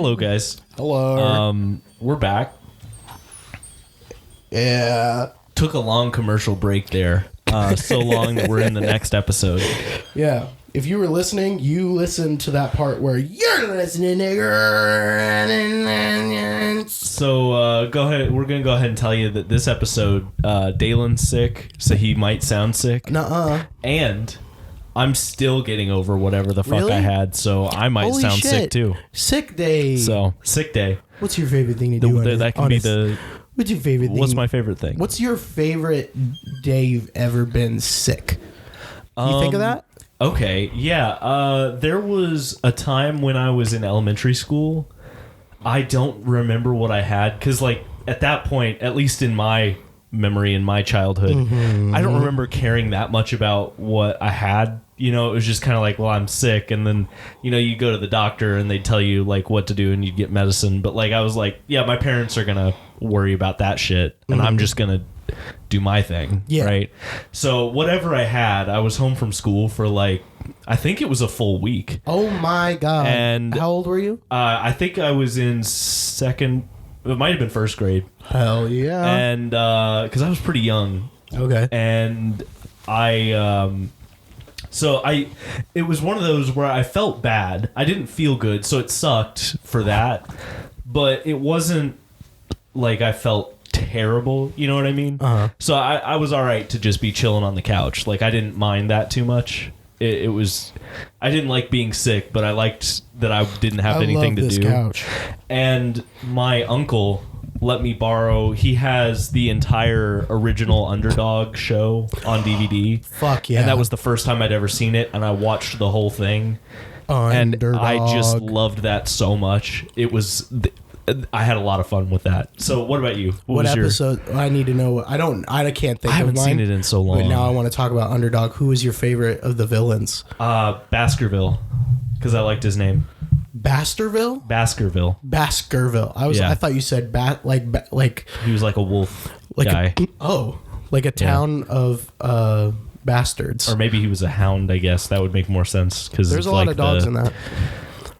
Hello, guys. Hello. We're back. Yeah. Took a long commercial break there. So long that we're in the next episode. Yeah. If you were listening, you listened to that part where you're listening, nigger. So go ahead. We're gonna go ahead and tell you that this episode, Dalen's sick, so he might sound sick. Nuh-uh. And I'm still getting over whatever the fuck Really? I had, so I might Holy sound shit. sick too. Sick day. So sick day. What's your favorite thing to do? That can be the. What's your favorite thing? What's my favorite thing? What's your favorite day you've ever been sick? You think of that? Okay, yeah. There was a time when I was in elementary school. I don't remember what I had because, like, at that point, at least in my memory, in my childhood, I don't remember caring that much about what I had. You know, it was just kind of like, well, I'm sick, and then, you know, you go to the doctor and they tell you like what to do, and you get medicine. But like, I was like, yeah, my parents are gonna worry about that shit, and I'm just gonna do my thing, right? So whatever I had, I was home from school for like, I think it was a full week. Oh my god! And how old were you? I think I was in second. It might have been first grade. Hell yeah! And because I was pretty young. Okay. And it was one of those where I felt bad. I didn't feel good, so it sucked for that. But it wasn't like I felt terrible, you know what I mean? So I was all right to just be chilling on the couch. Like, I didn't mind that too much. It was, I didn't like being sick, but I liked that I didn't have anything to do. Couch. And my uncle let me borrow, he has the entire original Underdog show on DVD. Fuck yeah. And that was the first time I'd ever seen it, and I watched the whole thing. And I just loved that so much. It was, I had a lot of fun with that. So what about you? What episode? I need to know. I can't think of mine. I haven't seen it in so long. But now I want to talk about Underdog. Who is your favorite of the villains? Baskerville, because I liked his name. Baskerville. I thought you said like he was like a wolf guy. Like a town of bastards. Or maybe he was a hound. I guess that would make more sense because there's a lot of dogs in that.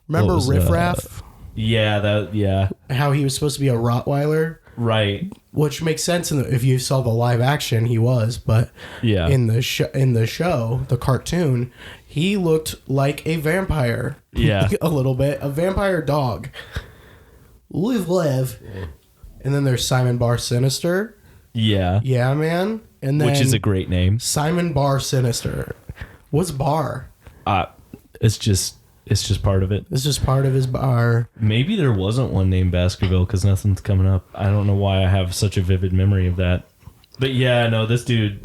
Remember Riff Raff? Yeah. How he was supposed to be a Rottweiler, right? Which makes sense if you saw the live action. He was, but in the show, the cartoon, he looked like a vampire. Yeah, a little bit, a vampire dog. Live. And then there's Simon Bar Sinister. Yeah, man. And then which is a great name, Simon Bar Sinister. What's bar? It's just part of it. It's just part of his bar. Maybe there wasn't one named Baskerville because nothing's coming up. I don't know why I have such a vivid memory of that. But yeah, no, this dude.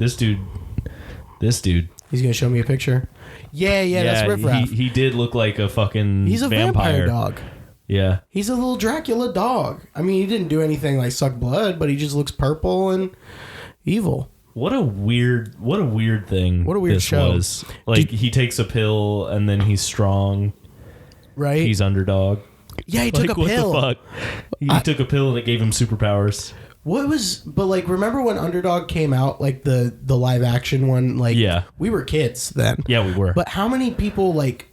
He's gonna show me a picture. Yeah, that's Riff Raff. He did look like a fucking He's a vampire dog. Yeah. He's a little Dracula dog. I mean, he didn't do anything like suck blood, but he just looks purple and evil. What a weird thing. What a weird show. Was. Like, he takes a pill and then he's strong. Right? He's underdog. Yeah, he took a pill. What the fuck? He took a pill and it gave him superpowers. But like, remember when Underdog came out, like the live action one? Like, we were kids then. Yeah, we were. But how many people like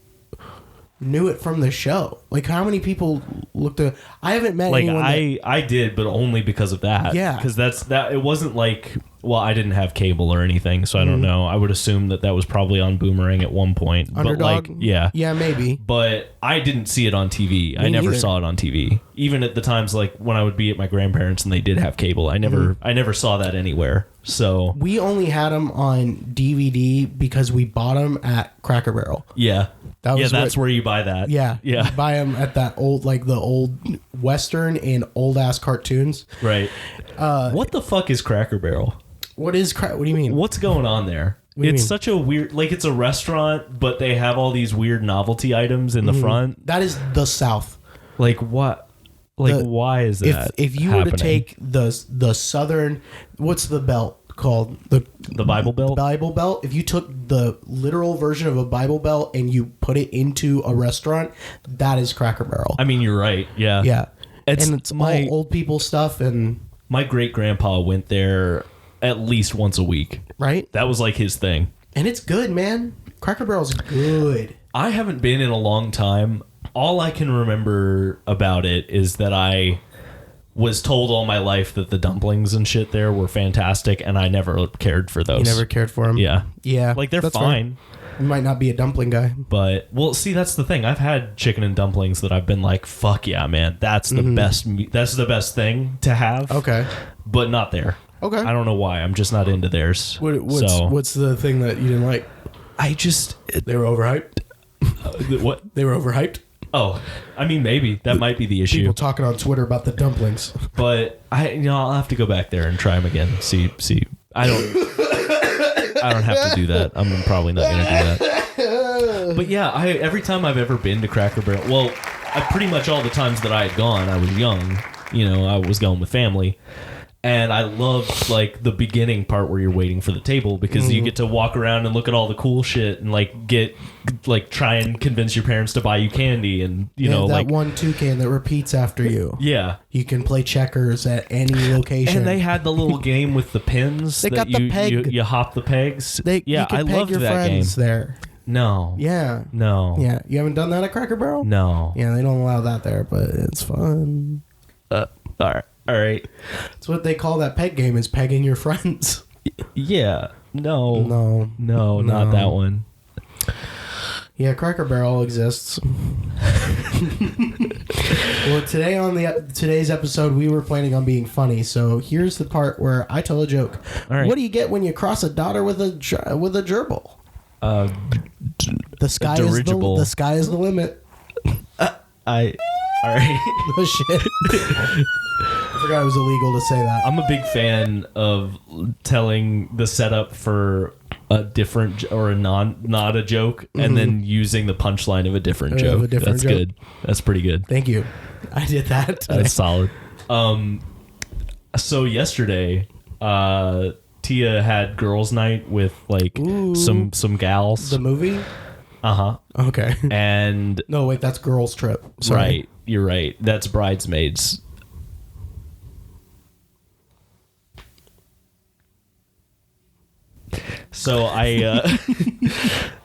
knew it from the show? Like, how many people looked at? I haven't met anyone. I did, but only because of that. Yeah, because that. It wasn't like. Well, I didn't have cable or anything, so I don't know. I would assume that was probably on Boomerang at one point. Underdog? But like, yeah, maybe. But I didn't see it on TV. I never saw it on TV. Even at the times like when I would be at my grandparents and they did have cable, I never saw that anywhere. So we only had them on DVD because we bought them at Cracker Barrel. Yeah. That's where you buy that. Yeah. You buy them at that old, like the old Western and old ass cartoons. Right. What the fuck is Cracker Barrel? What do you mean? What's going on there? It's such a weird, like, it's a restaurant, but they have all these weird novelty items in the front. That is the South. Like what? Like, why is that? If you were to take the southern, what's the belt called? The Bible Belt? The Bible Belt. If you took the literal version of a Bible Belt and you put it into a restaurant, that is Cracker Barrel. I mean, you're right. Yeah. Yeah. It's all old people stuff. And my great grandpa went there at least once a week. Right? That was like his thing. And it's good, man. Cracker Barrel's good. I haven't been in a long time. all I can remember about it is that I was told all my life that the dumplings and shit there were fantastic, and I never cared for those. You never cared for them? Yeah. Yeah. Like, they're fine. You might not be a dumpling guy. But, well, see, that's the thing. I've had chicken and dumplings that I've been like, fuck yeah, man. That's the best. That's the best thing to have. Okay. But not there. Okay. I don't know why. I'm just not into theirs. What's the thing that you didn't like? They were overhyped. What? They were overhyped? Oh, I mean, maybe. That might be the issue. People talking on Twitter about the dumplings. But, I'll have to go back there and try them again. See. I don't have to do that. I'm probably not going to do that. But yeah, every time I've ever been to Cracker Barrel, well, pretty much all the times that I had gone, I was young. I was going with family. And I loved, like, the beginning part where you're waiting for the table because you get to walk around and look at all the cool shit and, like, try and convince your parents to buy you candy and, that one toucan that repeats after you. Yeah. You can play checkers at any location. And they had the little game with the pins. They got the peg. You hop the pegs. I loved your that game. There. No. Yeah. No. Yeah. You haven't done that at Cracker Barrel? No. Yeah, they don't allow that there, but it's fun. All right. That's what they call that peg game, is pegging your friends. Yeah. No, No. not that one. Yeah, Cracker Barrel exists. Well, today on today's episode, we were planning on being funny. So here's the part where I tell a joke. All right. What do you get when you cross a daughter with a gerbil? The sky is the limit. All right. Oh shit. I forgot it was illegal to say that. I'm a big fan of telling the setup for a different or not a joke, and then using the punchline of a different joke. That's good. That's pretty good. Thank you. I did that today. That's solid. So yesterday, Tia had girls' night with like some gals. The movie? Uh-huh. Okay. And no, wait, that's Girls Trip. Sorry. Right. You're right. That's Bridesmaids. So I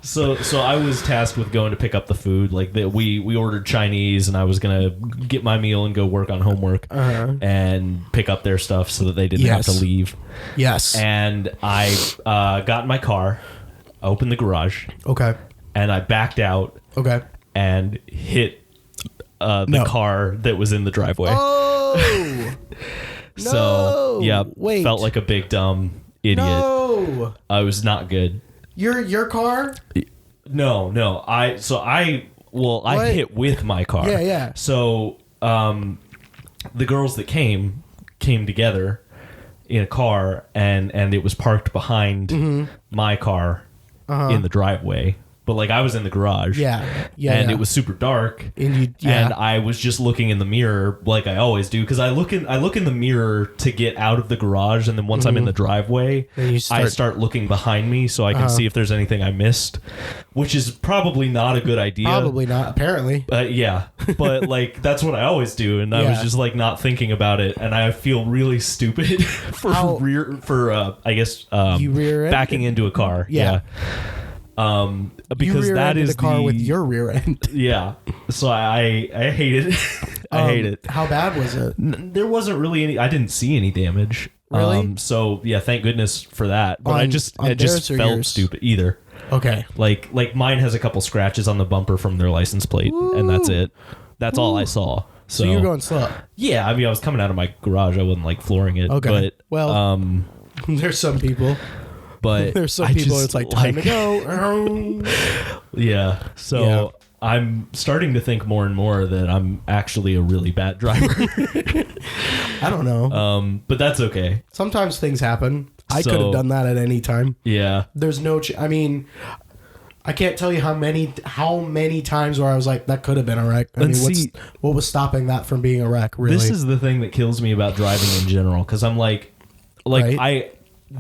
so I was tasked with going to pick up the food. Like we ordered Chinese, and I was gonna get my meal and go work on homework and pick up their stuff so that they didn't have to leave. Yes. And I got in my car, opened the garage. Okay. And I backed out. Okay. And hit the car that was in the driveway. Oh. So yeah, felt like a big dumb idiot. No. I was not good. Your car? No. I hit with my car. Yeah. So the girls that came together in a car, and it was parked behind my car in the driveway. But like I was in the garage, and it was super dark, and I was just looking in the mirror like I always do, because I look in the mirror to get out of the garage, and then once I'm in the driveway, I start looking behind me so I can see if there's anything I missed, which is probably not a good idea. Probably not, apparently. Yeah, but like that's what I always do, and I was just like not thinking about it, and I feel really stupid for you rear-ended? backing into a car. Yeah. Because that is the car with your rear end. Yeah. So I hate it. I hate it. How bad was it? There wasn't really any. I didn't see any damage. Really? So yeah, thank goodness for that. But I just felt yours? stupid either. Okay. Like mine has a couple scratches on the bumper from their license plate, and that's it. That's all I saw. So you're going slow. Yeah, I mean I was coming out of my garage. I wasn't like flooring it. Okay. But there's some people. But there's some people it's like time to go. Yeah. So I'm starting to think more and more that I'm actually a really bad driver. I don't know. But that's okay. Sometimes things happen. I could have done that at any time. Yeah. There's no I mean, I can't tell you how many times where I was like, that could have been a wreck. I mean, what was stopping that from being a wreck, really? This is the thing that kills me about driving in general, because I'm like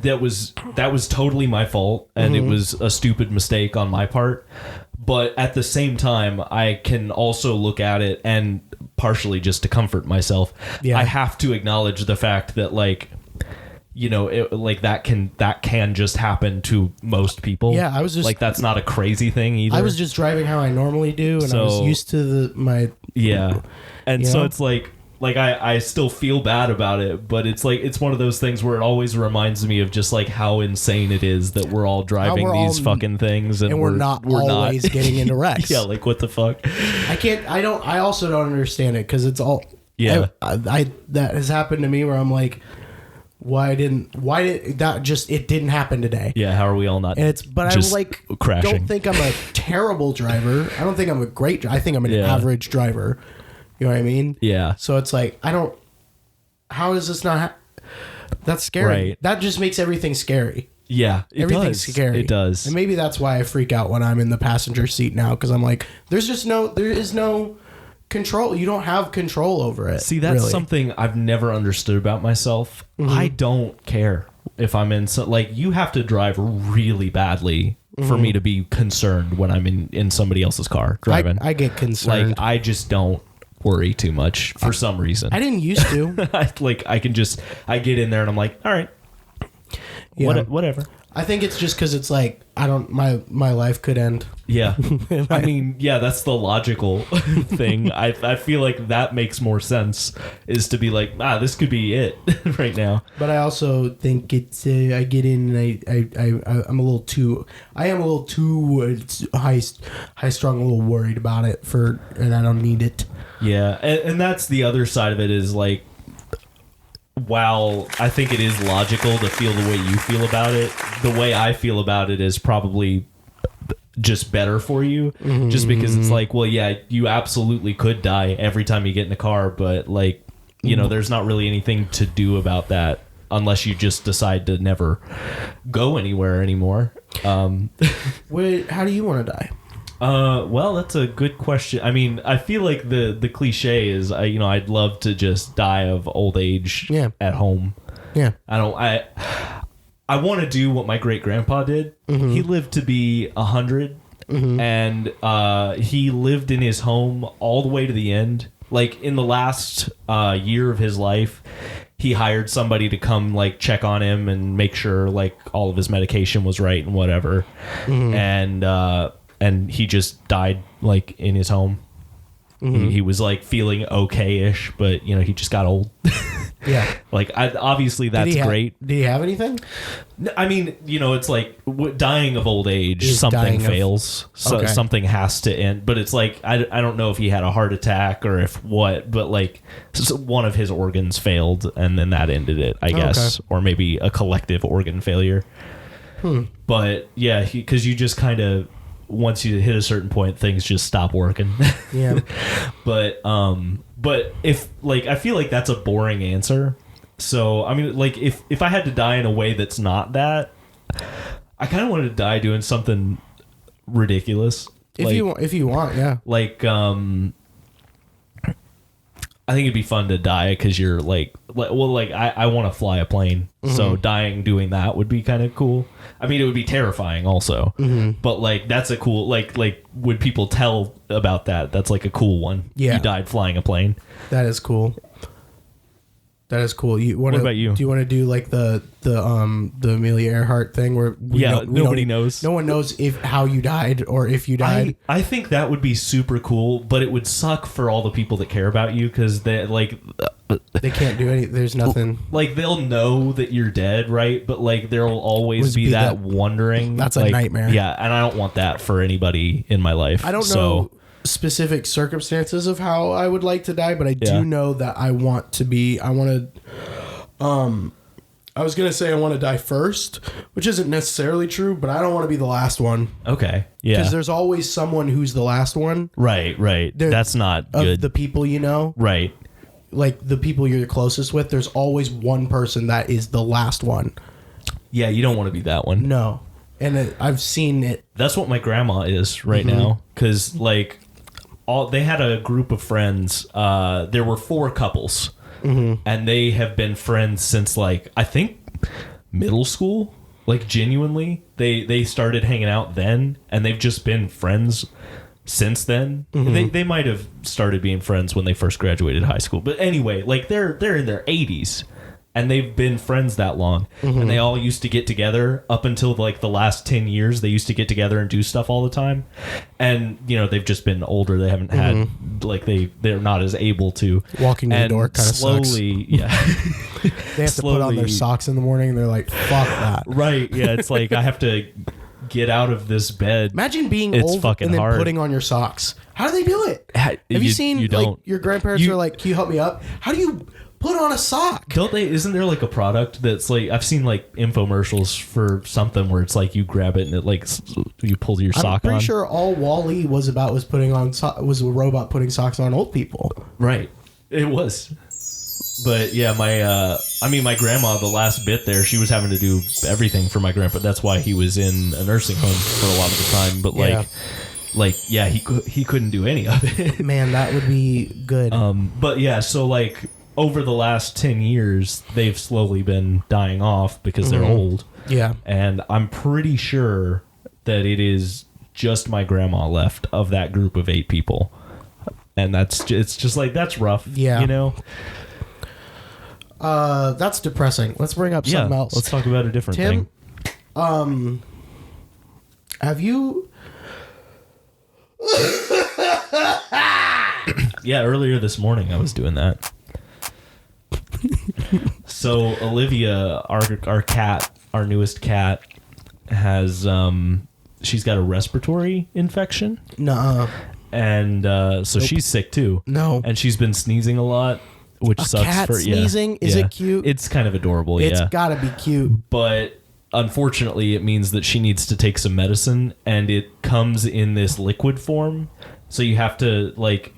that was totally my fault, and it was a stupid mistake on my part. But at the same time, I can also look at it, and partially just to comfort myself, I have to acknowledge the fact that like like that can just happen to most people. Yeah, I was just like, that's not a crazy thing either. I was just driving how I normally do, and I was used to and so it's like I still feel bad about it, but it's like it's one of those things where it always rems me of just like how insane it is that we're all driving these fucking things, and we're not always getting into wrecks. Yeah, like what the fuck? I also don't understand it because it's all I that has happened to me where I'm like, why did that just it didn't happen today? Yeah, how are we all not? And I'm like crashing. Don't think I'm a terrible driver. I don't think I'm a great. I think I'm an average driver. You know what I mean? Yeah. So it's like how is this not? That's scary. Right. That just makes everything scary. Yeah, everything's scary. It does, and maybe that's why I freak out when I'm in the passenger seat now, because I'm like, there is no control. You don't have control over it. See, that's something I've never understood about myself. I don't care if I'm in you have to drive really badly for me to be concerned when I'm in somebody else's car driving. I get concerned. Like, I just don't worry too much for some reason. I didn't used to. I get in there and I'm like, all right, whatever. I think it's just because it's like my life could end. Yeah. I mean, yeah, that's the logical thing. I feel like that makes more sense, is to be like, this could be it right now. But I also think it's I get in and I am a little too high strung, a little worried about it and I don't need it. Yeah, and that's the other side of it, is like, while I think it is logical to feel the way you feel about it, the way I feel about it is probably just better for you, just because it's like, well, yeah, you absolutely could die every time you get in a car, but like, there's not really anything to do about that unless you just decide to never go anywhere anymore. Wait, how do you want to die? Well, that's a good question. I mean, I feel like the cliche is, I'd love to just die of old age at home. Yeah. I want to do what my great grandpa did. He lived to be 100, and he lived in his home all the way to the end. Like, in the last year of his life, he hired somebody to come like check on him and make sure like all of his medication was right and whatever. And he just died like in his home. He was like feeling okay-ish, but he just got old. Yeah. Like, obviously that's great. Did he have anything? I mean, it's like dying of old age, something fails. So something has to end. But it's like, I don't know if he had a heart attack or if what, but like one of his organs failed and then that ended it, I guess. Or maybe a collective organ failure. But yeah, because you just kind of, once you hit a certain point, things just stop working. Yeah. But if like, I feel like that's a boring answer. So I mean, like, if I had to die in a way that's not that, I kind of wanted to die doing something ridiculous. If you want, yeah. Like, I think it'd be fun to die because you're like I want to fly a plane, so dying doing that would be kind of cool. I mean, it would be terrifying also, but like that's a cool like would people tell about that? That's like a cool one. Yeah, you died flying a plane. That is cool. That is cool. What about you? Do you want to do like the Amelia Earhart thing where nobody knows? No one knows how you died or if you died. I think that would be super cool, but it would suck for all the people that care about you because they can't do anything. There's nothing. Like, they'll know that you're dead, right? But like there will always be that wondering. That's a nightmare. Yeah, and I don't want that for anybody in my life. I don't know specific circumstances of how I would like to die, but I do know that I was gonna say I want to die first, which isn't necessarily true, but I don't want to be the last one. Okay. Yeah. Because there's always someone who's the last one. Right. That's not good. Of the people you know. Right. Like the people you're the closest with, there's always one person that is the last one. Yeah, you don't want to be that one. No. And I've seen it. That's what my grandma is right now. Because like, they had a group of friends. There were 4 couples, and they have been friends since like, I think, middle school. Like, genuinely, they started hanging out then, and they've just been friends since then. They might have started being friends when they first graduated high school, but anyway, like they're in their 80s, and they've been friends that long, and they all used to get together up until like the last 10 years. They used to get together and do stuff all the time, and they've just been older. They haven't had like they're not as able to. Walking to the door kind of slowly, they have to put on their socks in the morning, and they're like, "Fuck that!" Right? Yeah, it's like I have to get out of this bed. Imagine being old and then hard. putting on your socks. How do they do it? Have you seen like your grandparents are like, "Can you help me up?" How do you put on a sock? Don't they? Isn't there like a product that's like, I've seen like infomercials for something where it's like you grab it and it like you pull your sock on. I'm pretty sure all Wall-E was about was putting on was a robot putting socks on old people. Right. It was. But yeah, my grandma, the last bit there, she was having to do everything for my grandpa. That's why he was in a nursing home for a lot of the time. But he couldn't do any of it. Man, that would be good. But yeah, so like over the last 10 years, they've slowly been dying off because they're old. Yeah. And I'm pretty sure that it is just my grandma left of that group of 8 people. And it's just like, that's rough. Yeah. That's depressing. Let's bring up something else. Let's talk about a different thing. Have you... Yeah, earlier this morning I was doing that. So Olivia, our cat, our newest cat, has she's got a respiratory infection. Nuh-uh. And so she's sick too. No. And she's been sneezing a lot, which sucks. Cat sneezing? Is it cute? It's kind of adorable. It's gotta be cute. But unfortunately, it means that she needs to take some medicine, and it comes in this liquid form. So you have to like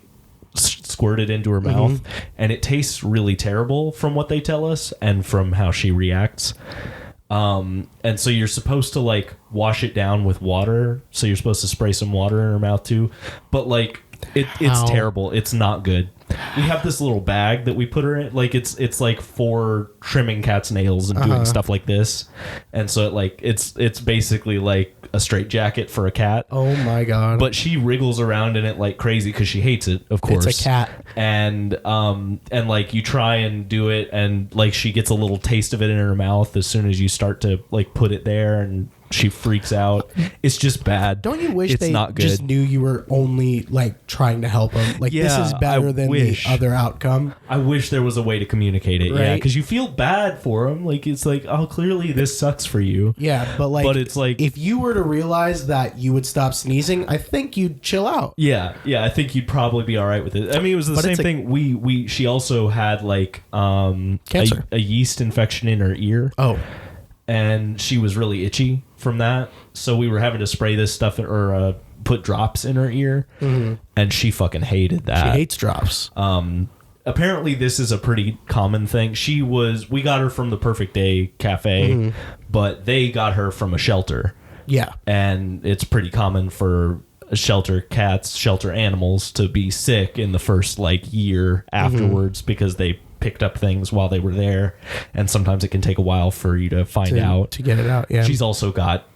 squirt it into her mouth, and it tastes really terrible from what they tell us and from how she reacts. And so you're supposed to like wash it down with water. So you're supposed to spray some water in her mouth too. But like it's terrible. It's not good. We have this little bag that we put her in. Like it's like for trimming cat's nails and doing stuff like this. And so it's basically like a straitjacket for a cat. Oh my god! But she wriggles around in it like crazy because she hates it. Of course, it's a cat. And like you try and do it, and like she gets a little taste of it in her mouth as soon as you start to like put it there, and she freaks out. It's just bad. Don't you wish they not good. Just knew you were only like trying to help them? Like this is better than the other outcome. I wish there was a way to communicate it. Right? Yeah, because you feel bad for them. Like it's like, oh, clearly this sucks for you. Yeah, but it's like if you were to realize that you would stop sneezing, I think you'd chill out. Yeah, I think you'd probably be all right with it. I mean, it was the same thing. She also had like cancer, a yeast infection in her ear. Oh. And she was really itchy from that, so we were having to spray this stuff or put drops in her ear, and she fucking hated that. She hates drops. Apparently, this is a pretty common thing. We got her from the Perfect Day Cafe, but they got her from a shelter. Yeah, and it's pretty common for shelter animals to be sick in the first like year afterwards because they picked up things while they were there, and sometimes it can take a while for you to find out to get it out. Yeah, she's also got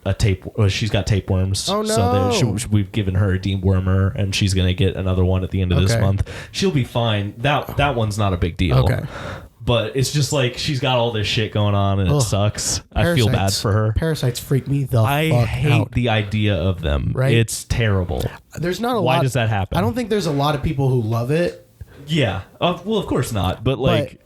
she's got tapeworms. Oh no! So we've given her a dewormer, and she's gonna get another one at the end of this month. She'll be fine. That one's not a big deal. Okay. But it's just like she's got all this shit going on, and it sucks. I feel bad for her. Parasites freak me the fuck out. I hate the idea of them. Right? It's terrible. There's not a lot. Why does that happen? I don't think there's a lot of people who love it. Yeah. Well, of course not. But like,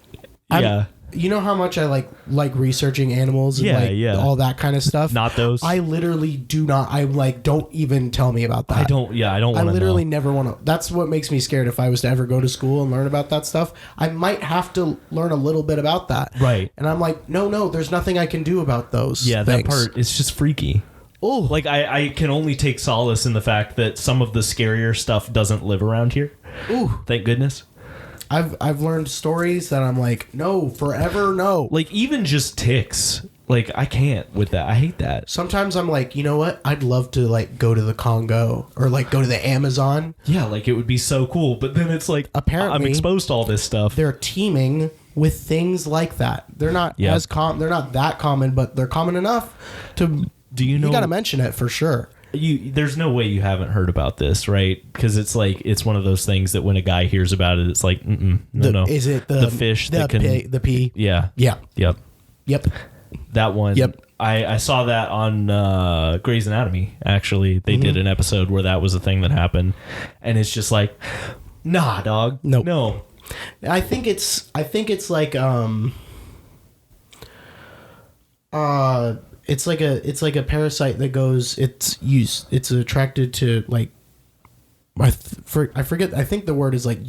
yeah. You know how much I like researching animals and all that kind of stuff? Not those. I literally do not. I don't even tell me about that. I don't want to I literally never want to. That's what makes me scared if I was to ever go to school and learn about that stuff. I might have to learn a little bit about that. Right. And I'm like, no, there's nothing I can do about those things. That part, it's just freaky. Oh. Like, I can only take solace in the fact that some of the scarier stuff doesn't live around here. Ooh. Thank goodness. I've learned stories that I'm like, no, forever no. Like, even just ticks. Like, I can't with that. I hate that. Sometimes I'm like, you know what? I'd love to like go to the Congo or like go to the Amazon. Yeah, like it would be so cool. But then it's like, apparently I'm exposed to all this stuff. They're teeming with things like that. They're not they're not that common, but they're common enough to. Do you know? You got to mention it for sure. there's no way you haven't heard about this, right? Because it's like it's one of those things that when a guy hears about it, it's like, no. Is it the fish the that can the pea? Yeah. Yeah. Yep. That one. Yep. I saw that on Grey's Anatomy. Actually, they did an episode where that was a thing that happened, and it's just like, nah, dog. Nope. No. I think it's like it's like a parasite that goes. It's attracted to like. I forget. I think the word is like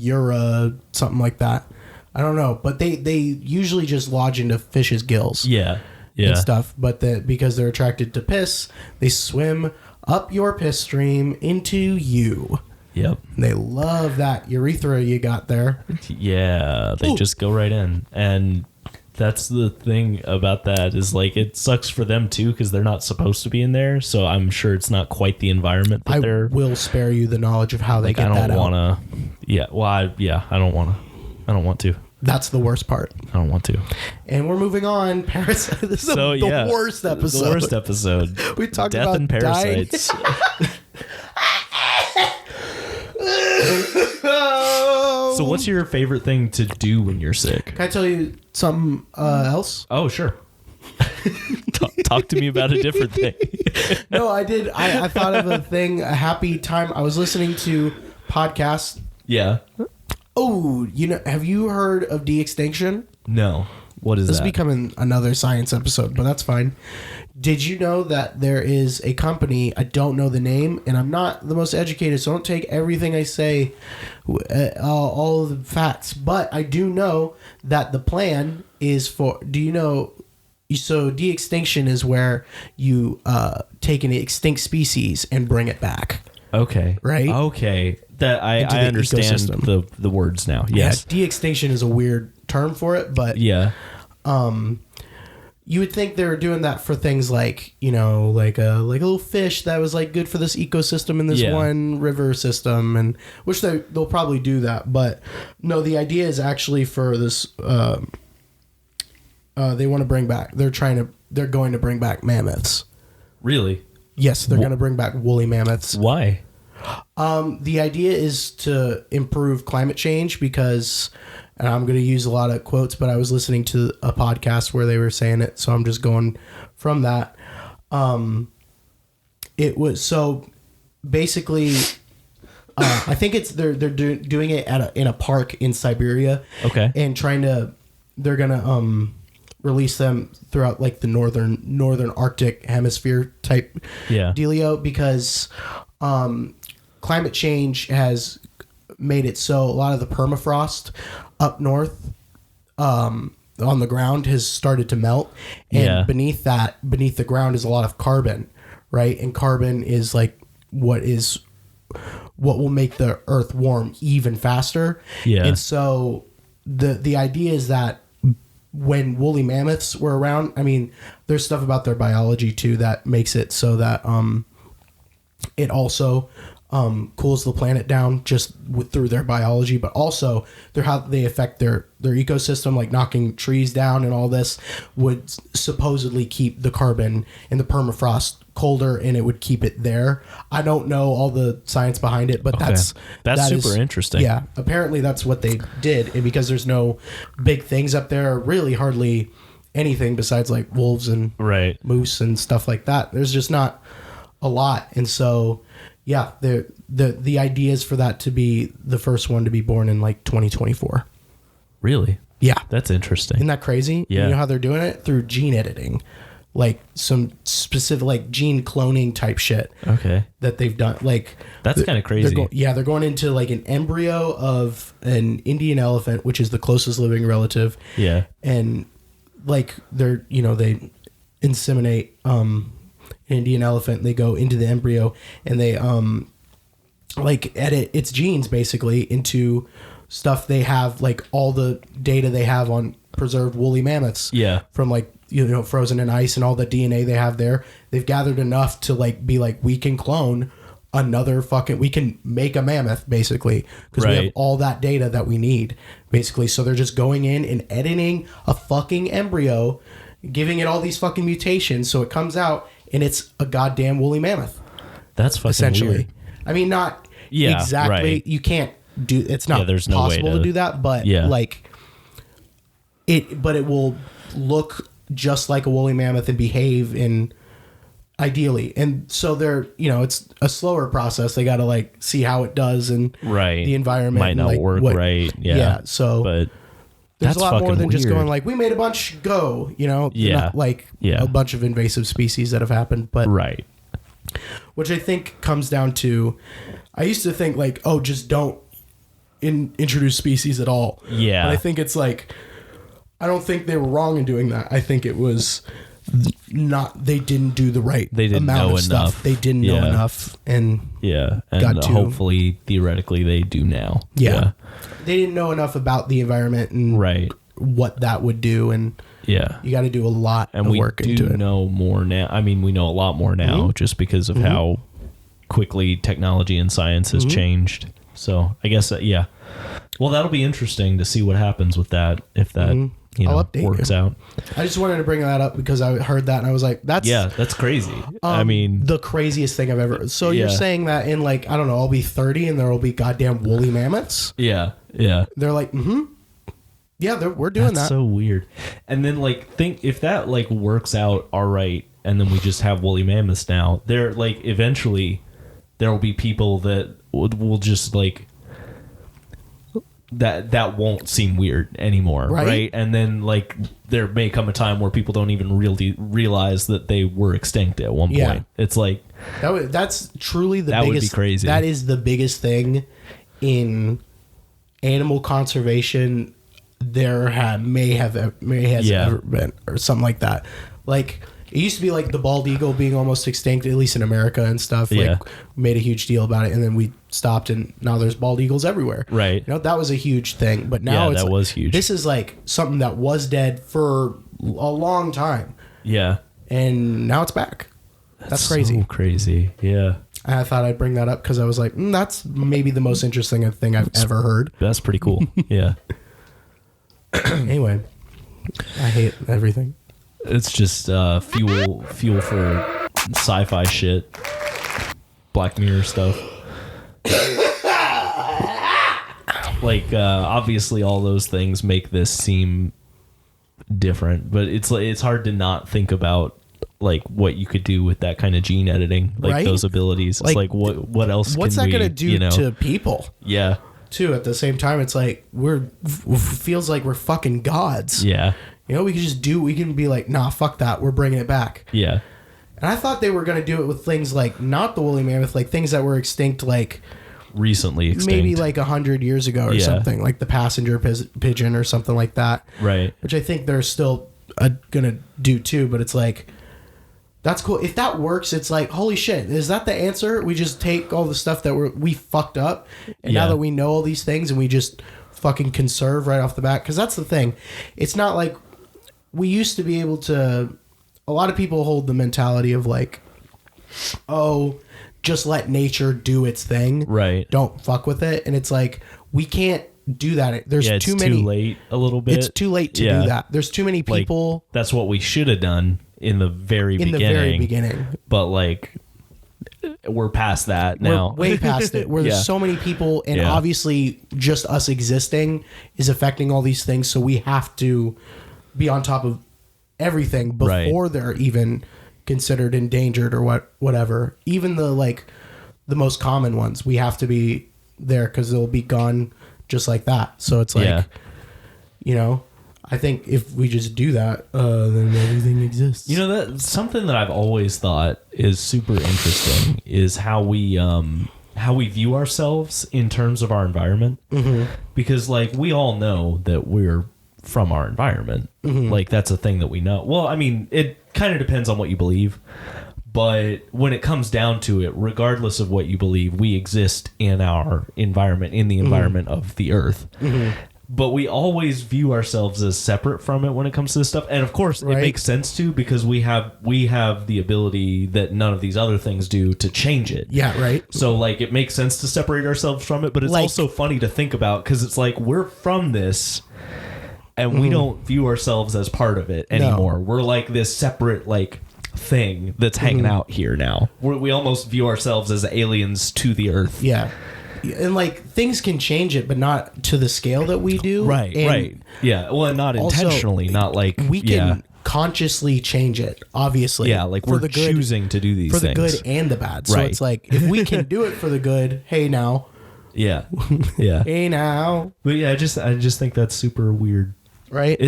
something like that. I don't know, but they usually just lodge into fish's gills. Yeah. And stuff, but because they're attracted to piss, they swim up your piss stream into you. Yep. And they love that urethra you got there. Yeah, they just go right in, and that's the thing about that is like it sucks for them too because they're not supposed to be in there. So I'm sure it's not quite the environment that they're. I will spare you the knowledge of how they get that out. I don't want to. Yeah. Well, I don't want to. I don't want to. That's the worst part. I don't want to. And we're moving on. Parasite. This is the worst episode. The worst episode. We talked Death about and parasites. So what's your favorite thing to do when you're sick? Can I tell you something else? Oh, sure. Talk to me about a different thing. No, I did. I thought of a happy time. I was listening to podcasts. Yeah. Oh, have you heard of de-extinction? No. What is that? This is becoming another science episode, but that's fine. Did you know that there is a company, I don't know the name, and I'm not the most educated, so don't take everything I say, all of the facts, but I do know that the plan is for, so de-extinction is where you take an extinct species and bring it back. Okay. Right? Okay. That I understand the words now. Yes. Yeah, de-extinction is a weird term for it, but yeah. You would think they were doing that for things like, like a little fish that was like good for this ecosystem in this one river system, and which they'll probably do that, but no, the idea is actually for this. They want to bring back. They're going to bring back mammoths. Really? Yes, they're going to bring back woolly mammoths. Why? The idea is to improve climate change because, and I'm going to use a lot of quotes, but I was listening to a podcast where they were saying it, so I'm just going from that. It was so basically, I think they're doing it in a park in Siberia. Okay, and they're gonna release them throughout like the northern Arctic hemisphere type dealio because climate change has made it so a lot of the permafrost up north on the ground has started to melt, and beneath the ground is a lot of carbon, right? And carbon is like what will make the earth warm even faster. Yeah. And so the idea is that when woolly mammoths were around, I mean, there's stuff about their biology too that makes it so that it also cools the planet down just through their biology, but also how they affect their ecosystem, like knocking trees down and all this would supposedly keep the carbon in the permafrost colder, and it would keep it there. I don't know all the science behind it, but that's super interesting. Yeah, apparently that's what they did, and because there's no big things up there, really hardly anything besides like wolves and moose and stuff like that. There's just not a lot, and so yeah, the idea is for that to be the first one to be born in like 2024. Really? Yeah, that's interesting. Isn't that crazy? Yeah. You know how they're doing it? Through gene editing. Like some specific like gene cloning type shit. Okay. That they've done. Like that's kind of crazy. They're going into like an embryo of an Indian elephant, which is the closest living relative. Yeah. And like they inseminate an Indian elephant. They go into the embryo and they like edit its genes basically into stuff they have, like all the data they have on preserved woolly mammoths. Yeah. From like frozen in ice and all the DNA they have there. They've gathered enough to like be like, we can clone we can make a mammoth basically because we have all that data that we need basically. So they're just going in and editing a fucking embryo, giving it all these fucking mutations so it comes out and it's a goddamn woolly mammoth. That's fucking essentially. weird. I mean, not exactly. Right. You can't do. It's not there's no possible way to do that. But like it. But it will look just like a woolly mammoth and behave in ideally. And so they're, it's a slower process. They got to like see how it does and the environment might not like work right. Yeah. So, but there's a lot more than weird. just going like, we made a bunch go. Not like a bunch of invasive species that have happened, but which I think comes down to, I used to think like, oh, just don't introduce species at all. Yeah. But I think it's like, I don't think they were wrong in doing that. I think it was they didn't do the right amount of stuff. They didn't know enough and hopefully theoretically they do now. Yeah. They didn't know enough about the environment and what that would do, and you got to do a lot of work into it. We do know more now. I mean, we know a lot more now just because of how quickly technology and science has changed. So I guess well, that'll be interesting to see what happens with that if that works out. I just wanted to bring that up because I heard that and I was like, that's crazy. I mean, the craziest thing I've ever. So you're saying that in like, I don't know, I'll be 30 and there will be goddamn woolly mammoths. Yeah. They're like, yeah, we're doing that. That's so weird. And then like, think if that like works out all right, and then we just have woolly mammoths now. They're like, eventually there will be people that will just like. That won't seem weird anymore, right? And then like there may come a time where people don't even really realize that they were extinct at one point. It's like that's truly the biggest. That would be crazy. That is the biggest thing in animal conservation there may have ever been, or something like that. Like it used to be like the bald eagle being almost extinct, at least in America and stuff. Like made a huge deal about it, and then we stopped, and now there's bald eagles everywhere. Right. That was a huge thing, but now it's was huge. This is like something that was dead for a long time. Yeah. And now it's back. That's crazy. So crazy. Yeah. I thought I'd bring that up because I was like, that's maybe the most interesting thing I've ever heard. That's pretty cool. Yeah. Anyway, I hate everything. It's just fuel for sci-fi shit, Black Mirror stuff. Like obviously, all those things make this seem different, but it's hard to not think about like what you could do with that kind of gene editing, like those abilities. It's like what else? What's that gonna do to people? Yeah. Too at the same time, it's like feels like we're fucking gods. Yeah. We can be like, nah, fuck that. We're bringing it back. Yeah. And I thought they were going to do it with things like, not the woolly mammoth, like things that were extinct, like recently extinct. Maybe like 100 years ago or something, like the passenger pigeon or something like that. Right. Which I think they're still going to do too, but it's like, that's cool. If that works, it's like, holy shit, is that the answer? We just take all the stuff that we fucked up, and now that we know all these things, and we just fucking conserve right off the bat. Because that's the thing. It's not like we used to be able to. A lot of people hold the mentality of like, oh, just let nature do its thing. Right. Don't fuck with it. And it's like, we can't do that. There's too late a little bit. It's too late to do that. There's too many people. Like, that's what we should have done in the very beginning. But like, we're past that now. We're way past it. Where there's so many people, and obviously just us existing is affecting all these things. So we have to be on top of everything before they're even considered endangered or whatever. Even the most common ones, we have to be there because they'll be gone just like that. So it's like, I think if we just do that, then everything exists. That's something that I've always thought is super interesting is how we view ourselves in terms of our environment. Mm-hmm. Because like we all know that we're from our environment. Mm-hmm. Like that's a thing that we know. Well, I mean, it kind of depends on what you believe. But when it comes down to it, regardless of what you believe, we exist in our environment, in the environment of the earth. Mm-hmm. But we always view ourselves as separate from it when it comes to this stuff. And of course, it makes sense to, because we have the ability that none of these other things do to change it. Yeah, right. So like it makes sense to separate ourselves from it, but it's also funny to think about because it's like we're from this and we don't view ourselves as part of it anymore. No. We're like this separate, like thing that's hanging out here now. We almost view ourselves as aliens to the Earth. Yeah. And like things can change it, but not to the scale that we do. Right, and right. Yeah. Well, and not intentionally, not like we can consciously change it, obviously. Yeah, like we're choosing to do these for things. For the good and the bad. So it's like, if we can do it for the good, hey now. Yeah. Yeah. Hey now. But yeah, I just think that's super weird. Right?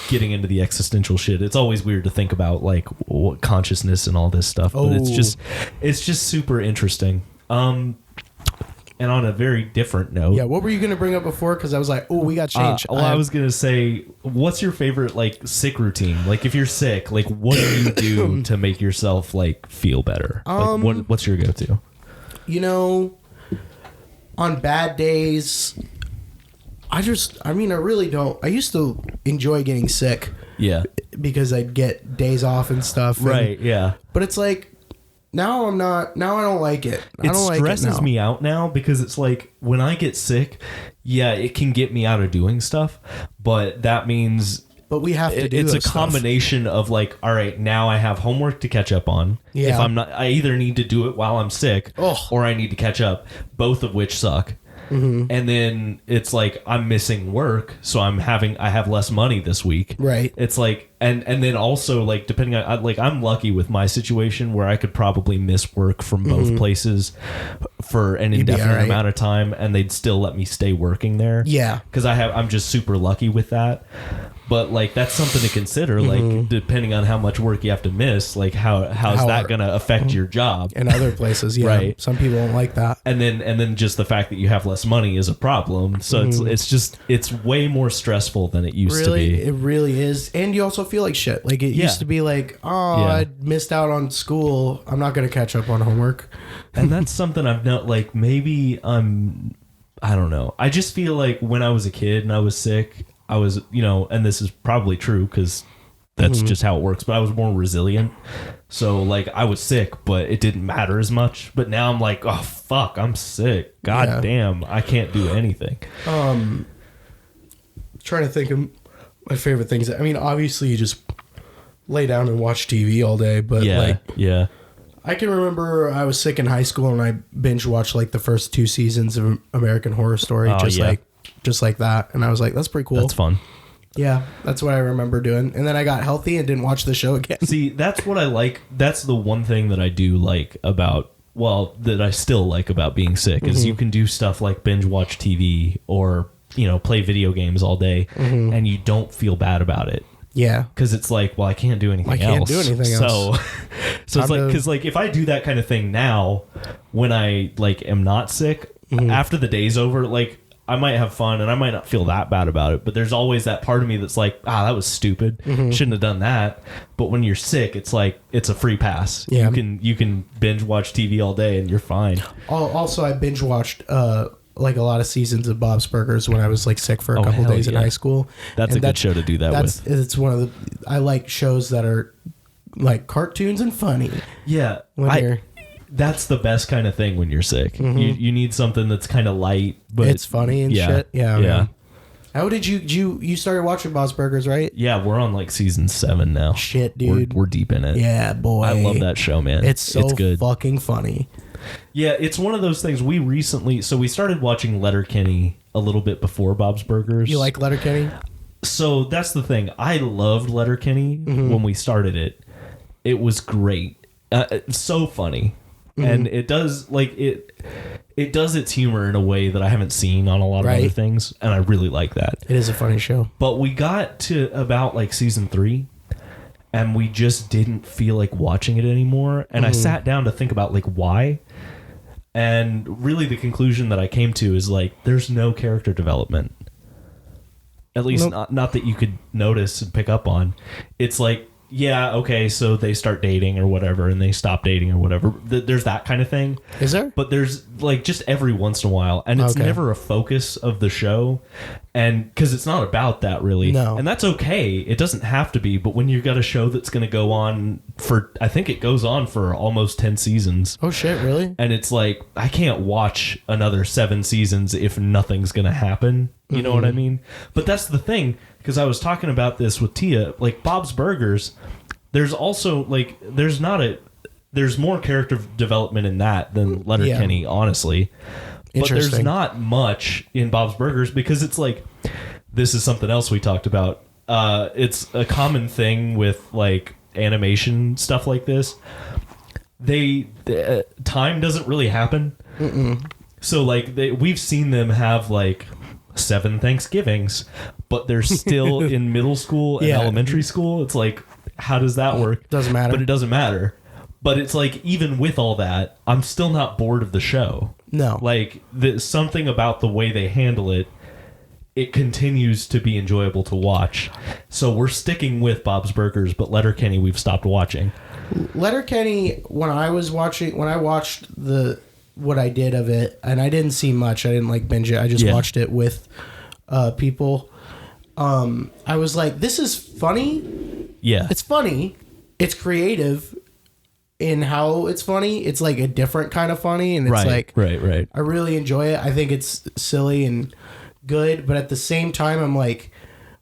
Getting into the existential shit, it's always weird to think about like what consciousness and all this stuff, but it's just super interesting. And on a very different note, what were you going to bring up before? Because I was like, we got changed. I was going to say, what's your favorite like sick routine? Like if you're sick, like what do you do to make yourself like feel better? Like, what's your go-to? On bad days, I really don't. I used to enjoy getting sick. Yeah. Because I'd get days off and stuff. Right, yeah. But it's like, now I don't like it. It stresses me out now because it's like when I get sick, it can get me out of doing stuff, but that means... But we have to do it's a combination of like, all right, now I have homework to catch up on. Yeah. If I'm not, I either need to do it while I'm sick or I need to catch up, both of which suck. Mm-hmm. And then it's like I'm missing work, so I have less money this week. Right. It's like and then also like depending on like I'm lucky with my situation where I could probably miss work from both places for an indefinite amount of time and they'd still let me stay working there. Yeah. Because I'm just super lucky with that. But like that's something to consider. Like depending on how much work you have to miss, like how's that going to affect your job? In other places, yeah. Right. Some people don't like that. And then just the fact that you have less money is a problem. So it's way more stressful than it used to be. It really is. And you also feel like shit. Like it used to be like, I missed out on school. I'm not going to catch up on homework. And that's something I've not like maybe I don't know. I just feel like when I was a kid and I was sick, I was, and this is probably true because that's just how it works, but I was more resilient. So like I was sick, but it didn't matter as much. But now I'm like, oh fuck, I'm sick. God damn, I can't do anything. Trying to think of my favorite things. I mean, obviously you just lay down and watch TV all day, but I can remember I was sick in high school and I binge watched like the first 2 seasons of American Horror Story, just like that. And I was like, that's pretty cool. That's fun. Yeah, that's what I remember doing. And then I got healthy and didn't watch the show again. See, that's what I like. That's the one thing that I do like about, that I still like about being sick is you can do stuff like binge watch TV or, play video games all day and you don't feel bad about it. Yeah. Because it's like, I can't do anything else. I can't do anything else. So it's like, because like if I do that kind of thing now, when I like am not sick, after the day's over, like I might have fun and I might not feel that bad about it. But there's always that part of me that's like, that was stupid. Shouldn't have done that. But when you're sick, it's like, it's a free pass. Yeah. You can binge watch TV all day and you're fine. Also, I binge watched like a lot of seasons of Bob's Burgers when I was like sick for a couple days in high school. That's a good show to do that with. It's one of the, I like shows that are like cartoons and funny. Yeah. That's the best kind of thing when you're sick. You need something that's kind of light, but it's funny and shit. Yeah. Yeah. How did you started watching Bob's Burgers, right? Yeah, we're on like season 7 now. Shit, dude. We're deep in it. Yeah, boy. I love that show, man. It's good. Fucking funny. Yeah, it's one of those things we started watching Letterkenny a little bit before Bob's Burgers. You like Letterkenny? So that's the thing. I loved Letterkenny when we started it. It was great. It's so funny. And it does like it does its humor in a way that I haven't seen on a lot of other things, and I really like that. It is a funny show. But we got to about like season 3 and we just didn't feel like watching it anymore, and I sat down to think about like why. And really the conclusion that I came to is like there's no character development. At least not that you could notice and pick up on. It's like, yeah, okay, so they start dating or whatever, and they stop dating or whatever. There's that kind of thing. Is there? But there's like just every once in a while, and it's never a focus of the show, and because it's not about that really. No, and that's okay. It doesn't have to be. But when you've got a show that's going to go on for, I think it goes on for almost 10 seasons. Oh shit, really? And it's like I can't watch another 7 seasons if nothing's going to happen. You know what I mean? But that's the thing. Because I was talking about this with Tia, like Bob's Burgers, there's also like there's more character development in that than Letterkenny, honestly. But there's not much in Bob's Burgers because it's like, this is something else we talked about. It's a common thing with like animation stuff like this. Time doesn't really happen. So like we've seen them have like 7 Thanksgivings, but they're still in middle school and elementary school. It's like, how does that work? Doesn't matter. But it doesn't matter. But it's like, even with all that, I'm still not bored of the show. No. Like, something about the way they handle it, it continues to be enjoyable to watch. So we're sticking with Bob's Burgers, but Letterkenny we've stopped watching. Letterkenny, when I watched what I did of it, and I didn't see much, I didn't like binge it, I just watched it with people. I was like, this is funny. Yeah. It's funny. It's creative in how it's funny. It's like a different kind of funny, and it's right. I really enjoy it. I think it's silly and good, but at the same time, I'm like,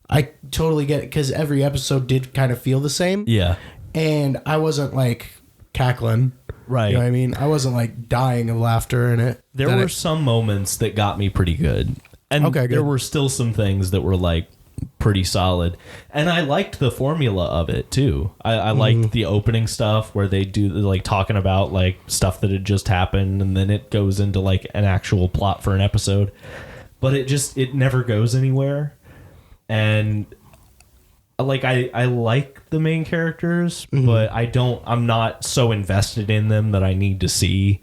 I totally get it because every episode did kind of feel the same. Yeah. And I wasn't like cackling. Right. You know what I mean? I wasn't like dying of laughter in it. There were some moments that got me pretty good. And there were still some things that were like pretty solid. And I liked the formula of it too. I liked the opening stuff where they do like talking about like stuff that had just happened, and then it goes into like an actual plot for an episode. But it never goes anywhere. And like I like the main characters, but I'm not so invested in them that I need to see.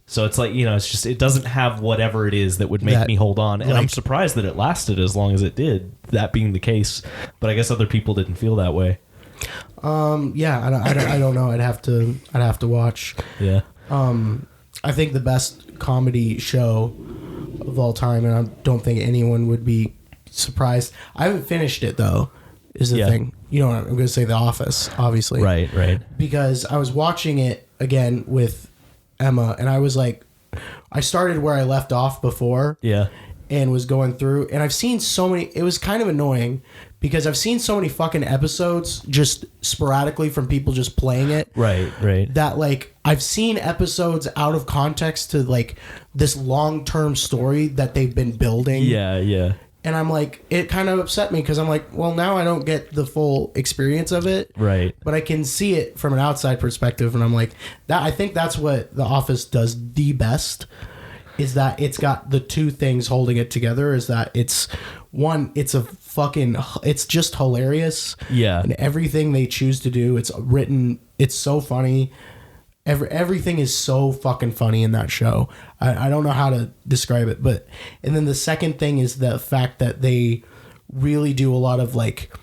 So it's like, it doesn't have whatever it is that would make me hold on. And I'm surprised that it lasted as long as it did, that being the case. But I guess other people didn't feel that way. I don't know. I'd have to watch. Yeah. I think the best comedy show of all time, and I don't think anyone would be surprised. I haven't finished it though. Is the thing. I'm going to say The Office, obviously. Right. Because I was watching it again with Emma, and I was like, I started where I left off before. Yeah. And was going through, and I've seen so many, it was kind of annoying because I've seen so many fucking episodes just sporadically from people just playing it. Right. That like, I've seen episodes out of context to like this long-term story that they've been building. Yeah. And I'm like, it kind of upset me because I'm like, well, now I don't get the full experience of it. Right. But I can see it from an outside perspective. And I'm like, I think that's what The Office does the best, is that it's got the two things holding it together, is that it's just hilarious. Yeah. And everything they choose to do, it's written, it's so funny. Everything is so fucking funny in that show. I don't know how to describe it, and then the second thing is the fact that they really do a lot of like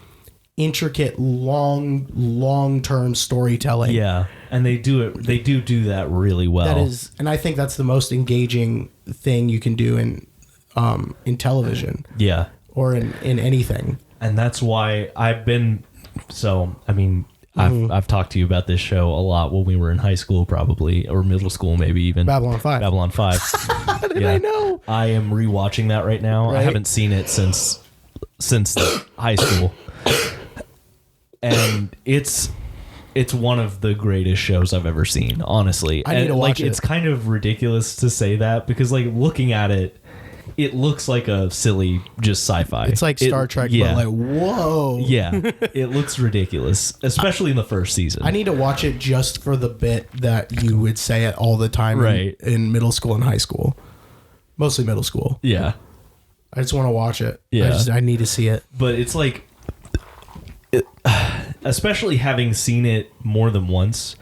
intricate long-term storytelling. Yeah. And they do that really well. That is, and I think that's the most engaging thing you can do in television. Yeah. Or in anything. And that's why I've talked to you about this show a lot when we were in high school, probably, or middle school, maybe even. Babylon 5. How did I know? I am rewatching that right now. Right? I haven't seen it since high school, and it's one of the greatest shows I've ever seen. Honestly, I need to watch it. It's kind of ridiculous to say that because, like, looking at it, it looks like a silly, just sci-fi. It's like Star Trek, but like, whoa. Yeah, it looks ridiculous, especially in the first season. I need to watch it just for the bit that you would say it all the time in middle school and high school. Mostly middle school. Yeah. I just want to watch it. Yeah. I need to see it. But it's like, especially having seen it more than once,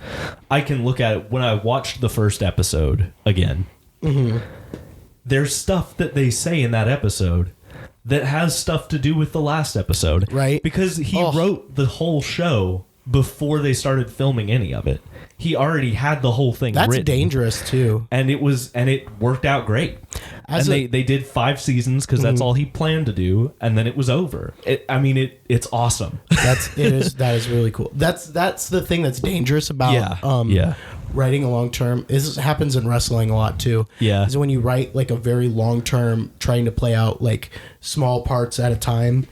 I can look at it when I watched the first episode again. Mm-hmm. There's stuff that they say in that episode that has stuff to do with the last episode. Right. Because he wrote the whole show before they started filming any of it. He already had the whole thing written. That's dangerous too. And it worked out great. They did 5 seasons because that's all he planned to do, and then it was over. It's awesome. That is really cool. That's the thing that's dangerous about writing a long term. This happens in wrestling a lot too. Yeah, is when you write like a very long term, trying to play out like small parts at a time.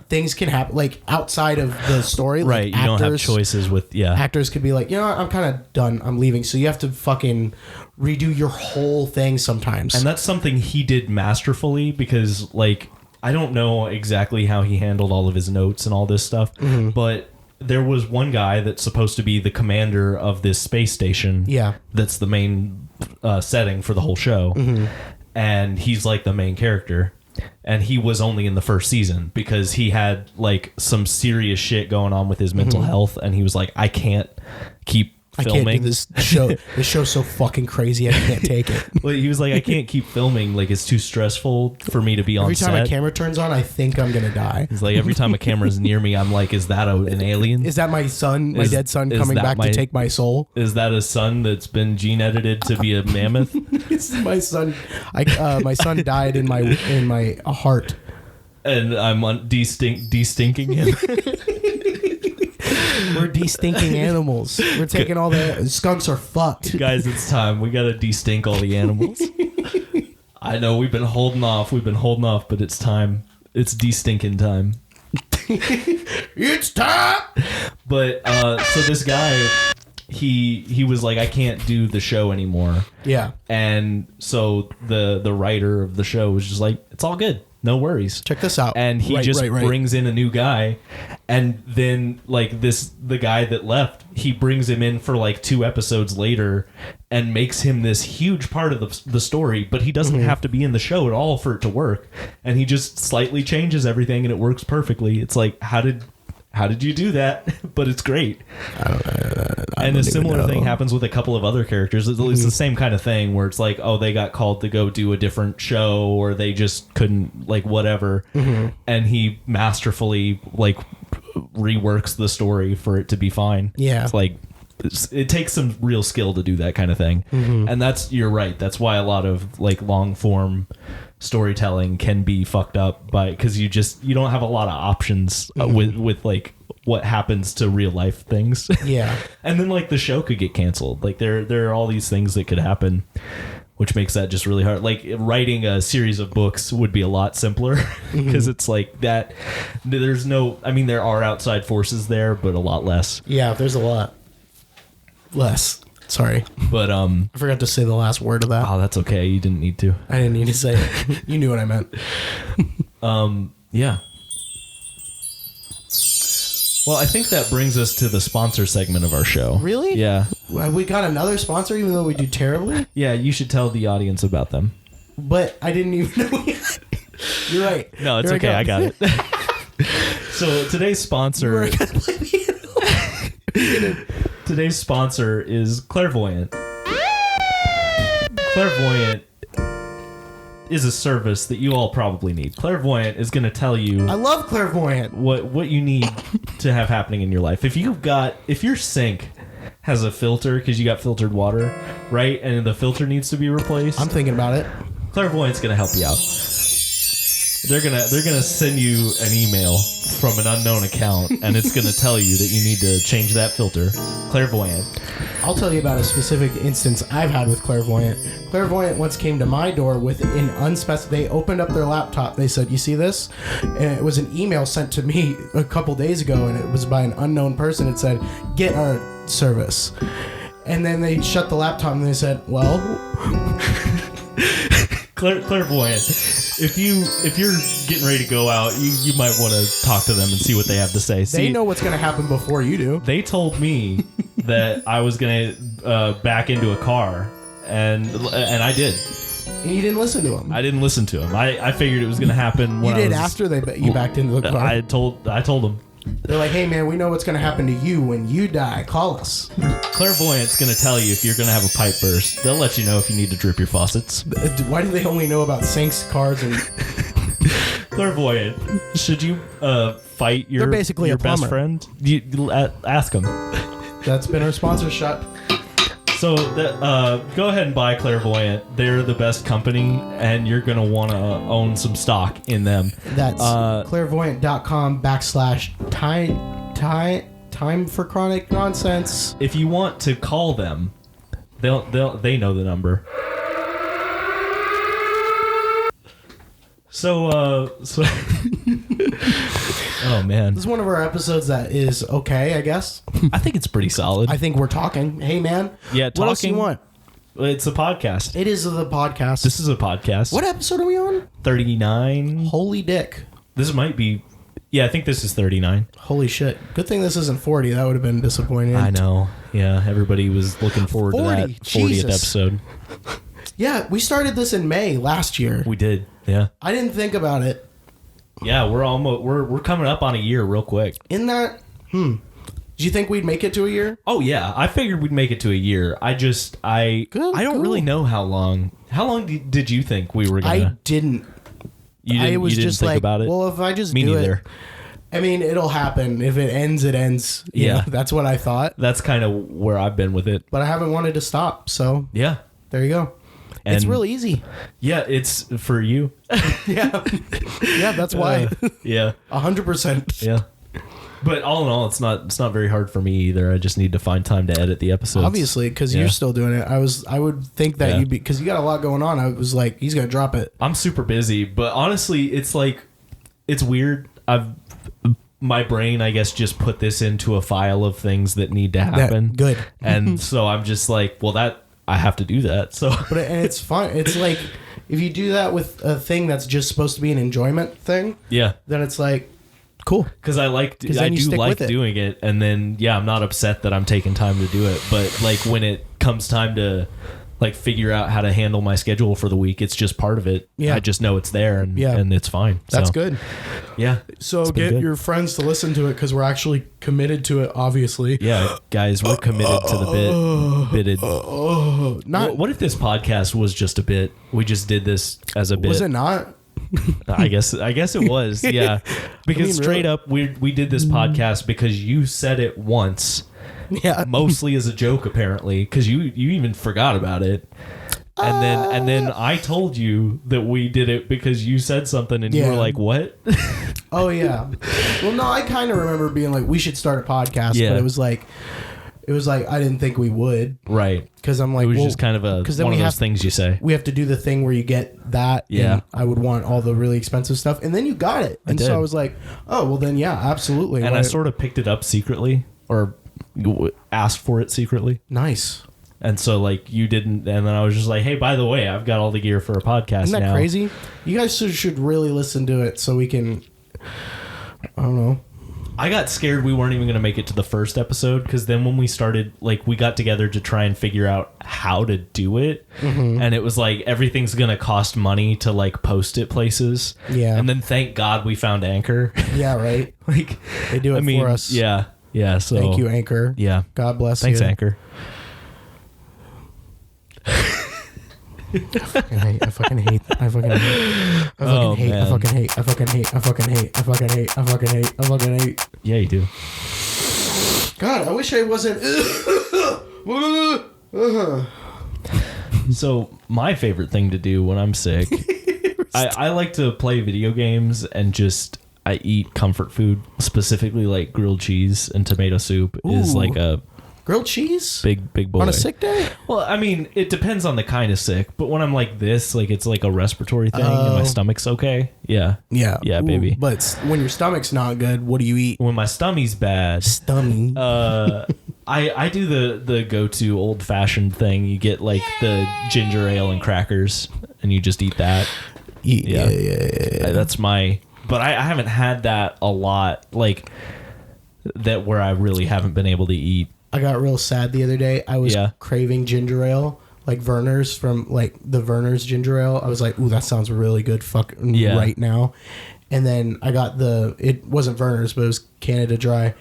things can happen like outside of the story. Right, like you don't have choices with actors could be like, you know what, I'm kind of done. I'm leaving. So you have to fucking redo your whole thing sometimes. And that's something he did masterfully because like I don't know exactly how he handled all of his notes and all this stuff, but there was one guy that's supposed to be the commander of this space station. Yeah. That's the main setting for the whole show. And he's like the main character. And he was only in the first season because he had like some serious shit going on with his mental health. And he was like, I can't keep filming. I can't do this show. This show's so fucking crazy. I can't take it. Well, he was like, I can't keep filming. Like, it's too stressful for me to be on set. Every time a camera turns on, I think I'm going to die. He's like, every time a camera's near me, I'm like, is that an alien? Is that my son, my dead son coming back to take my soul? Is that a son that's been gene edited to be a mammoth? It's my son. My son died in my heart. And I'm de-stinking him. We're de-stinking animals. We're taking all the skunks are fucked. Guys, it's time. We gotta de-stink all the animals. I know we've been holding off, but it's time. It's de-stinking time. It's time. But so this guy, he was like, I can't do the show anymore. Yeah. And so the writer of the show was just like, it's all good. No worries. Check this out. And he brings in a new guy. And then like the guy that left, he brings him in for like 2 episodes later and makes him this huge part of the story, but he doesn't have to be in the show at all for it to work. And he just slightly changes everything and it works perfectly. It's like, how did you do that? But it's great. And a similar thing happens with a couple of other characters. It's the same kind of thing where it's like, oh, they got called to go do a different show or they just couldn't, like, whatever. And he masterfully, like, reworks the story for it to be fine. Yeah. It's like, it takes some real skill to do that kind of thing. And you're right. That's why a lot of, like, long form storytelling can be fucked up because you don't have a lot of options with like what happens to real life things. Yeah. And then like the show could get canceled. Like there are all these things that could happen, which makes that just really hard. Like writing a series of books would be a lot simpler because it's like that. There's no, I mean, there are outside forces there, but a lot less. Yeah, there's a lot less. Sorry. But I forgot to say the last word of that. Oh, that's okay. You didn't need to. I didn't need to say it. You knew what I meant. Yeah. Well, I think that brings us to the sponsor segment of our show. Really? Yeah. We got another sponsor even though we do terribly? Yeah, you should tell the audience about them. But I didn't even know. You're right. No, it's okay. I got it. So today's sponsor... Today's sponsor is Clairvoyant. Clairvoyant is a service that you all probably need. Clairvoyant is going to tell you... I love Clairvoyant. What you need to have happening in your life. If your sink has a filter because you got filtered water, right? And the filter needs to be replaced. I'm thinking about it. Clairvoyant's going to help you out. They're gonna send you an email from an unknown account, and it's gonna tell you that you need to change that filter. Clairvoyant. I'll tell you about a specific instance I've had with Clairvoyant. Clairvoyant once came to my door with an unspecified... They opened up their laptop. They said, you see this? And it was an email sent to me a couple days ago, and it was by an unknown person. It said, get our service. And then they shut the laptop, and they said, well... Clairvoyant. If you're getting ready to go out, you might want to talk to them and see what they have to say. They know what's going to happen before you do. They told me that I was going to back into a car, and I did. And you didn't listen to them. I didn't listen to them. I figured it was going to happen. When you did after you backed into the car. I told them. They're like, hey man, we know what's going to happen to you when you die. Call us. Clairvoyant's going to tell you if you're going to have a pipe burst. They'll let you know if you need to drip your faucets. Why do they only know about sinks, cars, and... Clairvoyant, should you fight your, They're basically your a best plumber. friend? You ask them. That's been our sponsor shot. So go ahead and buy Clairvoyant. They're the best company, and you're going to want to own some stock in them. That's clairvoyant.com/time for chronic nonsense. If you want to call them, they know the number. Oh man, This is one of our episodes that is okay, I guess. I think it's pretty solid. I think we're talking. Hey, man. Yeah, What else do you talking- want? It's a podcast. It is the podcast. This is a podcast. What episode are we on? 39. Holy dick. This might be. Yeah, I think this is 39. Holy shit. Good thing this isn't 40. That would have been disappointing. I know. Yeah, everybody was looking forward to 40, that 40th Jesus. episode. Yeah, we started this in May last year. We did. Yeah. I didn't think about it. Yeah, we're coming up on a year real quick. In that, do you think we'd make it to a year? Oh yeah, I figured we'd make it to a year. I don't Cool. really know how long. How long did you think we were I gonna? didn't. You didn't, I was you didn't just think like, about it. well, if I just Me do neither. it, I mean, it'll happen. If it ends, it ends. You Yeah. know, that's what I thought. That's kind of where I've been with it. But I haven't wanted to stop. So Yeah. there you go. It's And- real easy. Yeah, it's for you. Yeah. Yeah, that's why. Yeah. 100%. Yeah. But all in all, it's not very hard for me either. I just need to find time to edit the episodes. Obviously, because Yeah. you're still doing it. I would think that Yeah. you'd be, because you got a lot going on. I was like, he's gonna drop it. I'm super busy, but honestly, it's like it's weird. My brain, I guess, just put this into a file of things that need to happen. Good. And so I'm just like, well, that I have to do that. So And it's fun. It's like if you do that with a thing that's just supposed to be an enjoyment thing, yeah, then it's like cool. because I then you do stick like with it. doing it, and then I'm not upset that I'm taking time to do it. But like when it comes time to like figure out how to handle my schedule for the week, it's just part of it. Yeah. I just know it's there, and Yeah. and it's fine. That's So, good. Yeah. So It's been get good. your friends to listen to it because we're actually committed to it. Obviously, Yeah, guys, we're committed to the bit. Bitted. not What if this podcast was just a bit? We just did this as a bit. was it not? I guess it was. Yeah, because mean, straight really. up, we did this podcast because you said it once, Yeah, mostly as a joke, apparently, because you even forgot about it. And then I told you that we did it because you said something and you Yeah. were like, "What?" Oh yeah. Well, no, I kind of remember being like, we should start a podcast, Yeah. but it was like I didn't think we would Right. because I'm like, It was well, just kind of then one of we those have things you say. we have to do the thing where you get that. Yeah. And I would want all the really expensive stuff, and then you got it, and did. so I was like, oh well, then yeah, absolutely. And Why- I sort of picked it up secretly, or asked for it secretly. nice. And so, like, you didn't, and then I was just like, hey, by the way, I've got all the gear for a podcast Isn't that now. crazy? You guys should really listen to it so we can. I don't know. I got scared we weren't even going to make it to the first episode, because then when we started, like, we got together to try and figure out how to do it, and it was like, everything's going to cost money to, like, post it places. Yeah. And then thank God we found Anchor. Yeah, right. Like, They do it for us. Yeah. Yeah. So, Thank you, Anchor. Yeah. God bless Thanks, you. Anchor. I fucking hate. I fucking hate. I fucking hate. I Oh, fucking hate. I man. fucking hate. I fucking hate. I fucking hate. I fucking hate. I fucking hate. I fucking hate. Yeah, you do. God, I wish I wasn't. So my favorite thing to do when I'm sick, I like to play video games and just I eat comfort food, specifically like grilled cheese and tomato soup is Ooh. like a Grilled cheese big boy. on a sick day. Well, I mean, it depends on the kind of sick, but when I'm like this, like it's like a respiratory thing and my stomach's okay. Yeah. Yeah. Yeah, baby. But when your stomach's not good, what do you eat? When my stomach's bad, Stomach. I do the go-to old-fashioned thing. You get like the ginger ale and crackers and you just eat that. Yeah. That's my, but I haven't had that a lot, like that where I really haven't been able to eat. I got real sad the other day. I was Yeah. craving ginger ale, like Werner's from like the Werner's ginger ale. I was like, ooh, that sounds really good Yeah. right now. And then I got it wasn't Werner's, but it was Canada Dry.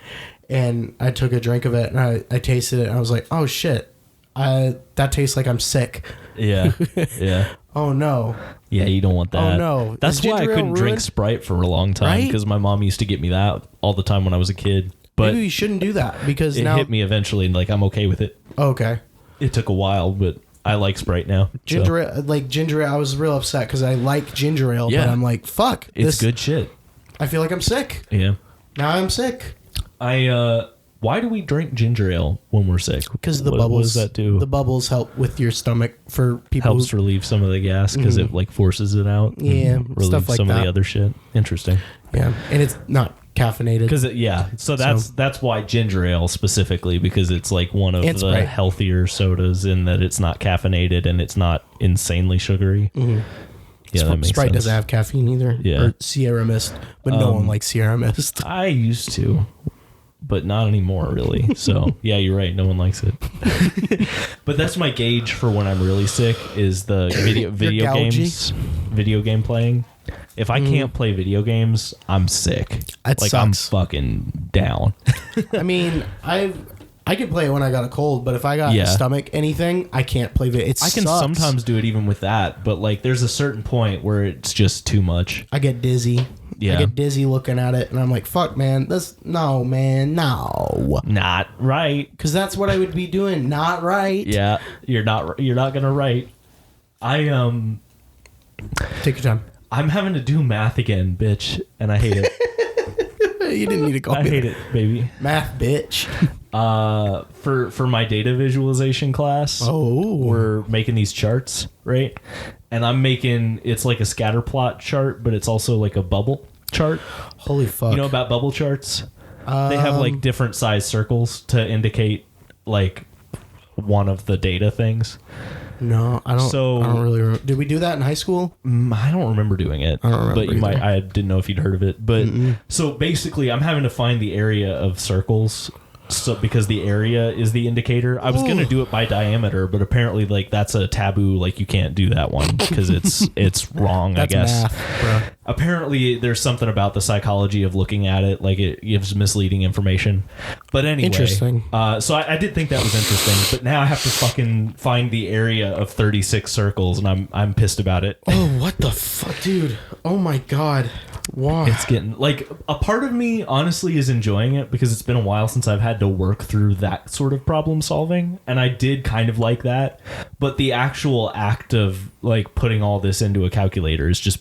And I took a drink of it and I tasted it and I was like, oh shit, that tastes like I'm sick. Yeah. Yeah. Oh no. Yeah, you don't want that. Oh, no. That's Is why I ginger ale couldn't drink ruined? Sprite for a long time, Right? because my mom used to get me that all the time when I was a kid. But Maybe you shouldn't do that because it now. hit me eventually, and like I'm okay with it. Okay. It took a while, but I like Sprite now. so. Ginger ale, I was real upset because I like ginger ale, Yeah. but I'm like, fuck. It's good shit. I feel like I'm sick. Yeah. Now I'm sick. Why do we drink ginger ale when we're sick? Because the What bubbles. does that do? The bubbles help with your stomach for people. Helps relieve some of the gas because it like forces it out. Yeah, and relieves stuff like some of that. the other shit. Interesting. Yeah, and it's not caffeinated. Because so that's why ginger ale specifically, because it's like one of And the Sprite. healthier sodas in that it's not caffeinated and it's not insanely sugary. Mm-hmm. Yeah, that makes Sprite sense. doesn't have caffeine either. Yeah. Or Sierra Mist, but no one likes Sierra Mist. I used to, but not anymore, really. So yeah, you're right. No one likes it. But that's my gauge for when I'm really sick is the video games, video game playing. If I can't play video games, I'm sick. That like sucks. I'm fucking down. I mean, I can play it when I got a cold, but if I got a stomach anything, I can't play it. I can sometimes do it even with that, but like there's a certain point where it's just too much. I get dizzy. Yeah. I get dizzy looking at it, and I'm like, fuck, man. No. Not right. Because that's what I would be doing. Not right. Yeah, you're not gonna write. Take your time. I'm having to do math again, bitch, and I hate it. You didn't need to call I me hate it, baby. math, bitch. For my data visualization class, we're making these charts, right? And I'm making, it's like a scatter plot chart, but it's also like a bubble chart. Holy fuck. You know about bubble charts? They have like different size circles to indicate like one of the data things. No, I don't. So, I don't really remember. Did we do that in high school? I don't remember doing it. I don't remember but you might. I didn't know if you'd heard of it. But so basically, I'm having to find the area of circles. So because the area is the indicator, I was gonna do it by diameter, but apparently like that's a taboo. Like you can't do that one because it's wrong. That's I guess. math, bro. Apparently, there's something about the psychology of looking at it, like it gives misleading information. But anyway, interesting. So I did think that was interesting, but now I have to fucking find the area of 36 circles, and I'm pissed about it. Oh, what the fuck, dude? Oh my god. Why? It's getting like a part of me honestly is enjoying it because it's been a while since I've had to work through that sort of problem solving, and I did kind of like that, but the actual act of like putting all this into a calculator is just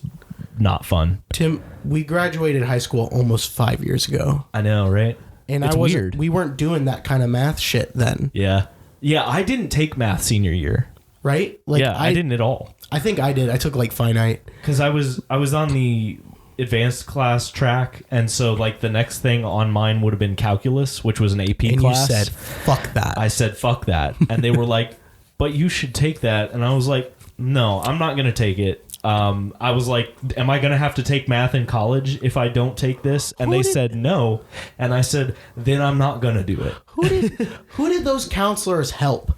not fun. Tim, we graduated high school almost 5 years ago. I know, right? And it's weird. We weren't doing that kind of math shit then. Yeah, I didn't take math senior year. Right? Like I didn't at all. I think I did. I took like finite because I was on the advanced class track, and so like the next thing on mine would have been calculus, which was an AP and class. You said fuck that. I said fuck that, and they were like, but you should take that, and I was like, no, I'm not gonna take it. I was like, am I gonna have to take math in college if I don't take this? And they said no, and I said then I'm not gonna do it. Who did those counselors help?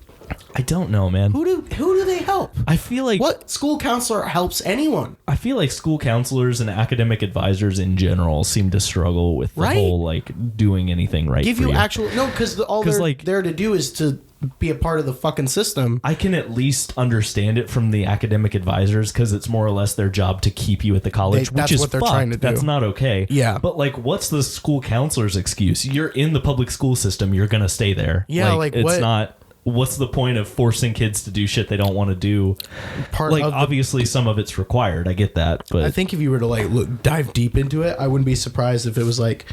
I don't know, man. Who do they help? I feel like what school counselor helps anyone? I feel like school counselors and academic advisors in general seem to struggle with the whole like doing anything right. Give for you actual because all they're like, there to do is to be a part of the fucking system. I can at least understand it from the academic advisors because it's more or less their job to keep you at the college, which is what they're trying to do. That's not okay. Yeah, but like, what's the school counselor's excuse? You're in the public school system. You're gonna stay there. Yeah, like it's what? Not. What's the point of forcing kids to do shit they don't want to do? Obviously some of it's required. I get that, but I think if you were to like dive deep into it, I wouldn't be surprised if it was like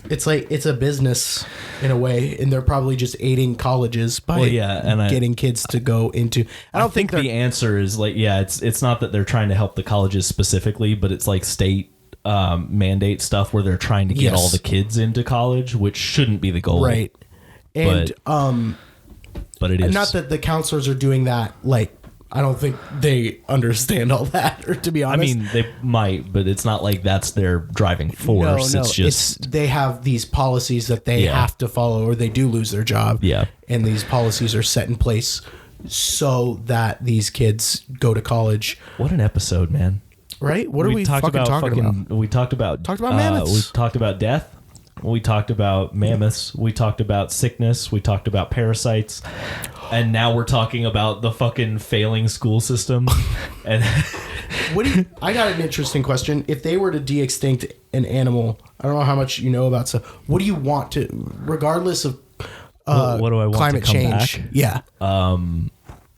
it's a business in a way, and they're probably just aiding colleges by getting kids to go into. I don't think the answer is like it's not that they're trying to help the colleges specifically, but it's like state mandate stuff where they're trying to get all the kids into college, which shouldn't be the goal, right? And but it is not that the counselors are doing that. Like, I don't think they understand all that. Or to be honest, I mean, they might, but it's not like that's their driving force. No, it's just they have these policies that they have to follow, or they do lose their job. Yeah, and these policies are set in place so that these kids go to college. What an episode, man! Right? What are we talking about? We talked about mammoths. We talked about death. We talked about mammoths. We talked about sickness. We talked about parasites. And now we're talking about the fucking failing school system. And I got an interesting question. If they were to de-extinct an animal, I don't know how much you know about stuff. What do you want to, regardless of what do I want climate to come change? Back? Yeah.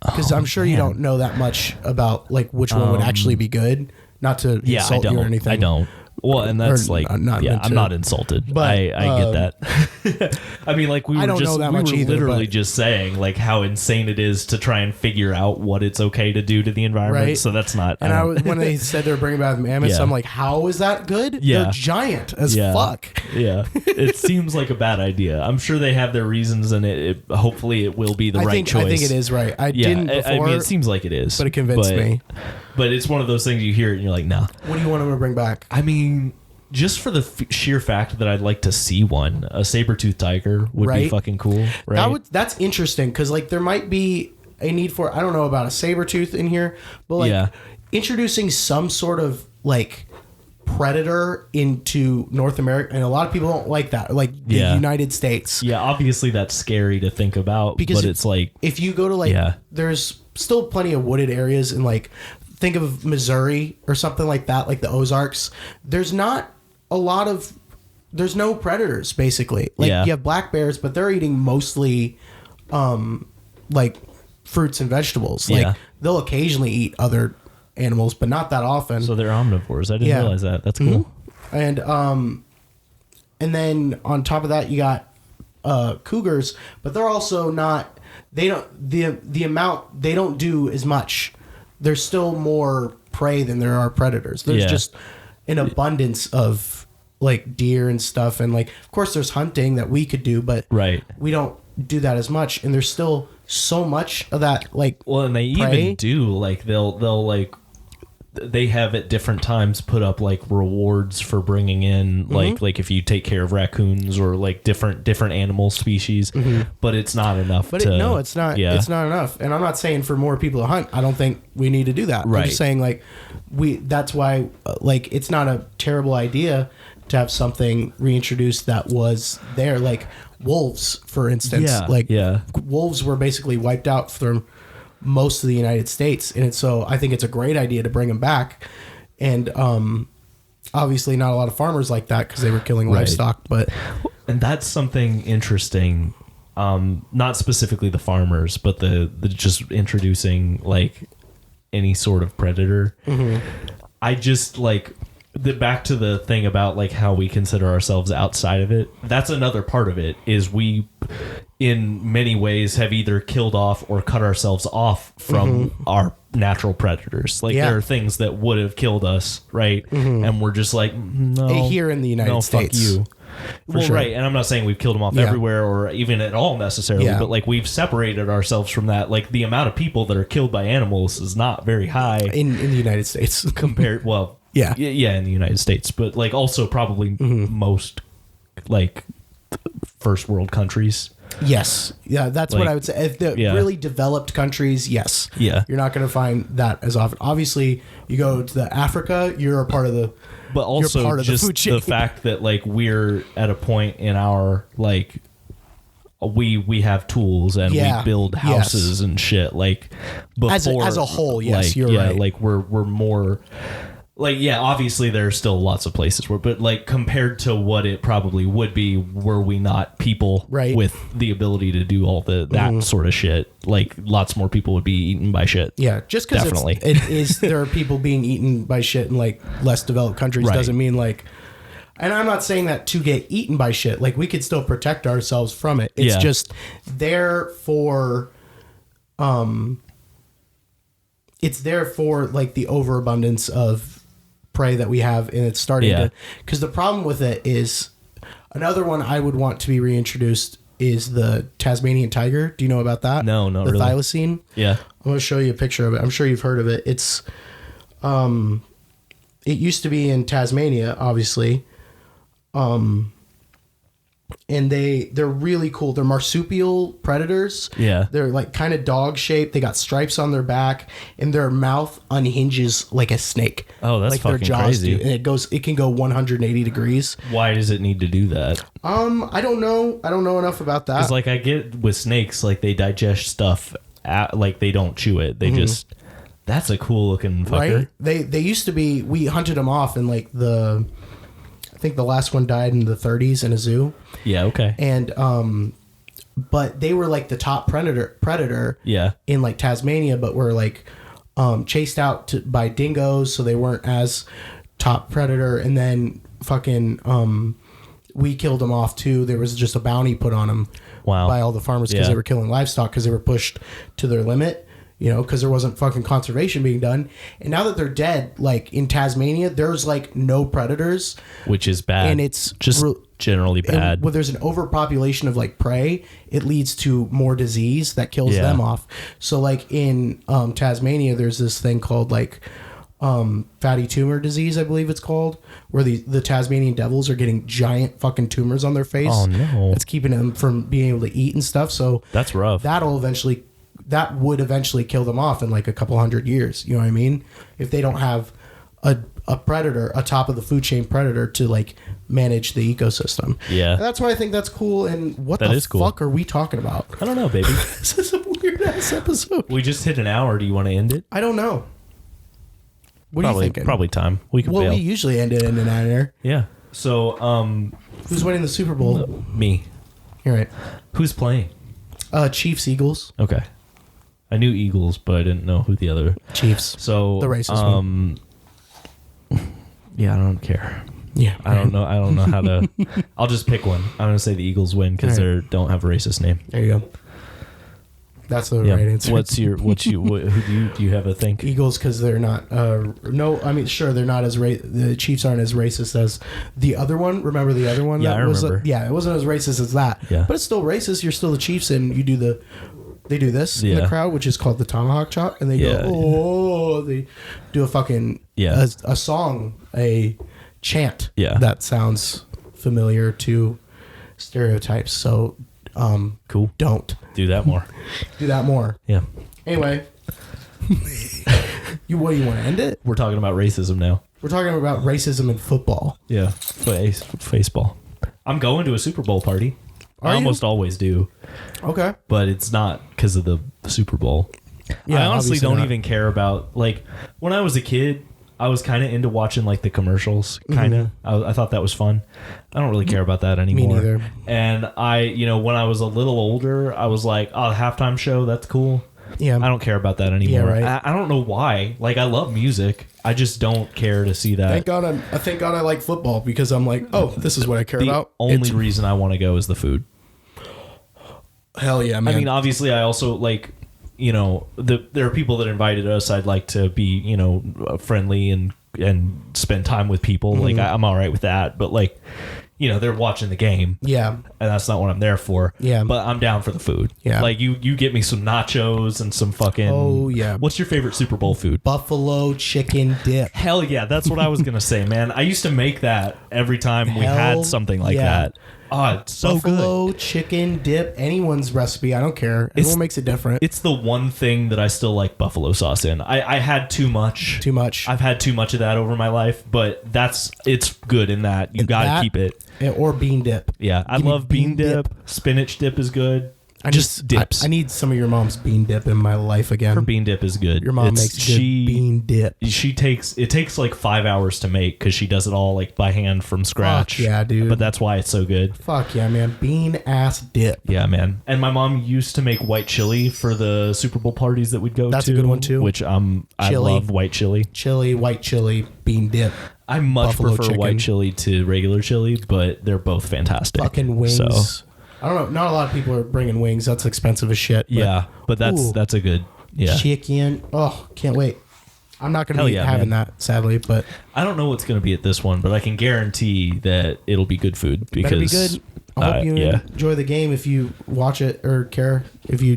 Because I'm sure you don't know that much about like which one would actually be good. Not to insult you or anything. I don't. Well, and that's Or like, not yeah, meant I'm to. not insulted, But, I get that. I mean, like we I were don't just know that we much were either, literally but- just saying like how insane it is to try and figure out what it's okay to do to the environment. Right. So that's not. And when they said they're bringing back mammoths, Yeah. I'm like, how is that good? Yeah. They're giant as Yeah. fuck. Yeah, it seems like a bad idea. I'm sure they have their reasons, and it hopefully it will be the right choice. I think it is right. I Yeah, didn't before, I mean, it seems like it is, but it convinced me. But it's one of those things you hear it and you're like, nah. What do you want them to bring back? I mean, just for the sheer fact that I'd like to see one, a saber-toothed tiger would be Right. fucking cool, right? That's interesting because like there might be a need for, I don't know about a saber tooth in here, but like Yeah. introducing some sort of like predator into North America, and a lot of people don't like that, like the Yeah. United States. Yeah, obviously that's scary to think about, Because but it's like, If you go to like, Yeah. there's still plenty of wooded areas in like, think of Missouri or something like that, like the Ozarks. There's not a lot of, there's no predators basically. Like Yeah. you have black bears, but they're eating mostly, like fruits and vegetables. Like Yeah. they'll occasionally eat other animals, but not that often. so they're omnivores. I didn't Yeah. realize that. That's cool. And then on top of that, you got cougars, but they're also not. They don't the amount they don't do as much. There's still more prey than there are predators. There's Yeah. just an abundance of like deer and stuff, and like of course there's hunting that we could do, but Right. we don't do that as much. And there's still so much of that like Well, and they prey. even do like they'll like they have at different times put up like rewards for bringing in like if you take care of raccoons or like different animal species, but it's not enough. But to, no, it's not. Yeah. It's not enough. And I'm not saying for more people to hunt. I don't think we need to do that. I'm Right. just saying like that's why like it's not a terrible idea to have something reintroduced that was there, like wolves, for instance. Yeah, Like yeah. wolves were basically wiped out from most of the United States, and so I think it's a great idea to bring them back. And obviously, not a lot of farmers like that because they were killing Right. livestock. But And that's something interesting. Not specifically the farmers, but the just introducing like any sort of predator. I just like back to the thing about like how we consider ourselves outside of it. That's another part of it, is we in many ways have either killed off or cut ourselves off from our natural predators. Like Yeah. there are things that would have killed us, right? And we're just like, no, here in the United States. fuck you. Well, sure. right, and I'm not saying we've killed them off Yeah. everywhere or even at all necessarily, Yeah. but like we've separated ourselves from that. Like the amount of people that are killed by animals is not very high in the United States, compared. Well, Yeah. yeah, in the United States, but like also probably most like first world countries. yes, yeah, that's what Like, I would say. If the yeah. really developed countries, yes, Yeah. you're not going to find that as often. Obviously, you go to the Africa, you're a part of the. But also part of the just food chain. the fact that like we're at a point in our like we have tools and Yeah. we build houses and shit like before As a whole, yes, like, you're right. like we're more like, yeah, obviously there's still lots of places where, but like compared to what it probably would be were we not people Right. with the ability to do all that sort of shit, like lots more people would be eaten by shit. Yeah, just because Definitely. there are people being eaten by shit in like less developed countries Right. doesn't mean like. And I'm not saying that to get eaten by shit. Like we could still protect ourselves from it. It's Yeah. just there for, it's there for like the overabundance of prey that we have, and it's starting Yeah. to. Because the problem with it is, another one I would want to be reintroduced is the Tasmanian tiger. Do you know about that? No, not the really. thylacine. Yeah. I'm going to show you a picture of it. I'm sure you've heard of it. It's, it used to be in Tasmania, obviously. And they're really cool. They're marsupial predators. Yeah. They're like kind of dog shaped. They got stripes on their back, and their mouth unhinges like a snake. Oh, that's like their fucking jaws crazy. do. And it can go 180 degrees. Why does it need to do that? I don't know. I don't know enough about that. Because like I get with snakes, like they digest stuff, like they don't chew it. They just. That's a cool looking fucker. Right? They used to be. We hunted them off in like I think the last one died in the 30s in a zoo. Yeah. Okay. And but they were like the top predator Yeah. in like Tasmania, but were like chased out by dingoes, so they weren't as top predator, and then fucking we killed him off too. There was just a bounty put on him by all the farmers because they were killing livestock because they were pushed to their limit. You know, because there wasn't fucking conservation being done. And now that they're dead, like in Tasmania, there's like no predators. Which is bad. And it's just generally bad. When there's an overpopulation of like prey, it leads to more disease that kills them off. So like in Tasmania, there's this thing called like fatty tumor disease, I believe it's called, where the Tasmanian devils are getting giant fucking tumors on their face. Oh no. It's keeping them from being able to eat and stuff. So that's rough. That would eventually kill them off in like a couple hundred years. You know what I mean? If they don't have a predator, a top of the food chain predator to like manage the ecosystem. Yeah. And that's why I think that's cool. And what the fuck are we talking about? I don't know, baby. This is a weird ass episode. We just hit an hour. Do you want to end it? I don't know. What are you thinking? Probably time. We can bail. We usually end it in an hour. Yeah. So, who's winning the Super Bowl? Me. You're right. Who's playing? Chiefs, Eagles. Okay. I knew Eagles, but I didn't know who the other. Chiefs. So the racist one. Yeah, I don't care. Yeah, I don't know. I don't know how to. I'll just pick one. I'm gonna say the Eagles win because they don't have a racist name. There you go. That's the right answer. Who do you have a think? Eagles, because they're not. No, I mean, sure, they're not as the Chiefs aren't as racist as the other one. Remember the other one? Yeah, I remember. It wasn't as racist as that. Yeah, but it's still racist. You're still the Chiefs, and you do they do this in the crowd, which is called the tomahawk chop, and they go, oh, they do a fucking a song, a chant that sounds familiar to stereotypes. So, cool. Don't do that more. Do that more. Yeah. Anyway, you want to end it? We're talking about racism now. We're talking about racism in football. Yeah, faceball. I'm going to a Super Bowl party. I almost always do. Okay. But it's not because of the Super Bowl. Yeah, I honestly don't even care about, like, when I was a kid, I was kind of into watching, like, the commercials, kind of. I thought that was fun. I don't really care about that anymore. Me neither. And when I was a little older, I was like, oh, halftime show, that's cool. Yeah. I don't care about that anymore. Yeah, right. I don't know why. Like, I love music. I just don't care to see that. Thank God I like football, because I'm like, oh, this is what I care about. The only reason I want to go is the food. Hell yeah, man. I mean, obviously, I also, like, there are people that invited us. I'd like to be, friendly and spend time with people. Mm-hmm. Like, I'm all right with that. But, like, they're watching the game. Yeah. And that's not what I'm there for. Yeah. But I'm down for the food. Yeah. Like, you get me some nachos and some fucking... Oh, yeah. What's your favorite Super Bowl food? Buffalo chicken dip. Hell yeah. That's what I was going to say, man. I used to make that every time we had something like that. Oh, it's so Buffalo good. Chicken dip, anyone's recipe. I don't care. Everyone makes it different. It's the one thing that I still like buffalo sauce in. I had too much. Too much. I've had too much of that over my life, but it's good in that. You got to keep it. Or bean dip. Yeah, I love bean dip. Spinach dip is good. Dips. I need some of your mom's bean dip in my life again. Her bean dip is good. Your mom makes good bean dip. It takes like 5 hours to make because she does it all like by hand from scratch. Fuck yeah, dude. But that's why it's so good. Fuck yeah, man. Bean ass dip. Yeah, man. And my mom used to make white chili for the Super Bowl parties that we'd go to. That's a good one too. Which I love white chili. White chili, bean dip. I much Buffalo prefer chicken. white chili to regular chili, but they're both fantastic. Fucking wings. So, I don't know. Not a lot of people are bringing wings. That's expensive as shit. But that's a good. Yeah. Chicken. Oh, can't wait. I'm not going to be having that, sadly, but I don't know what's going to be at this one, but I can guarantee that it'll be good food because better be good. I hope you enjoy the game if you watch it or care.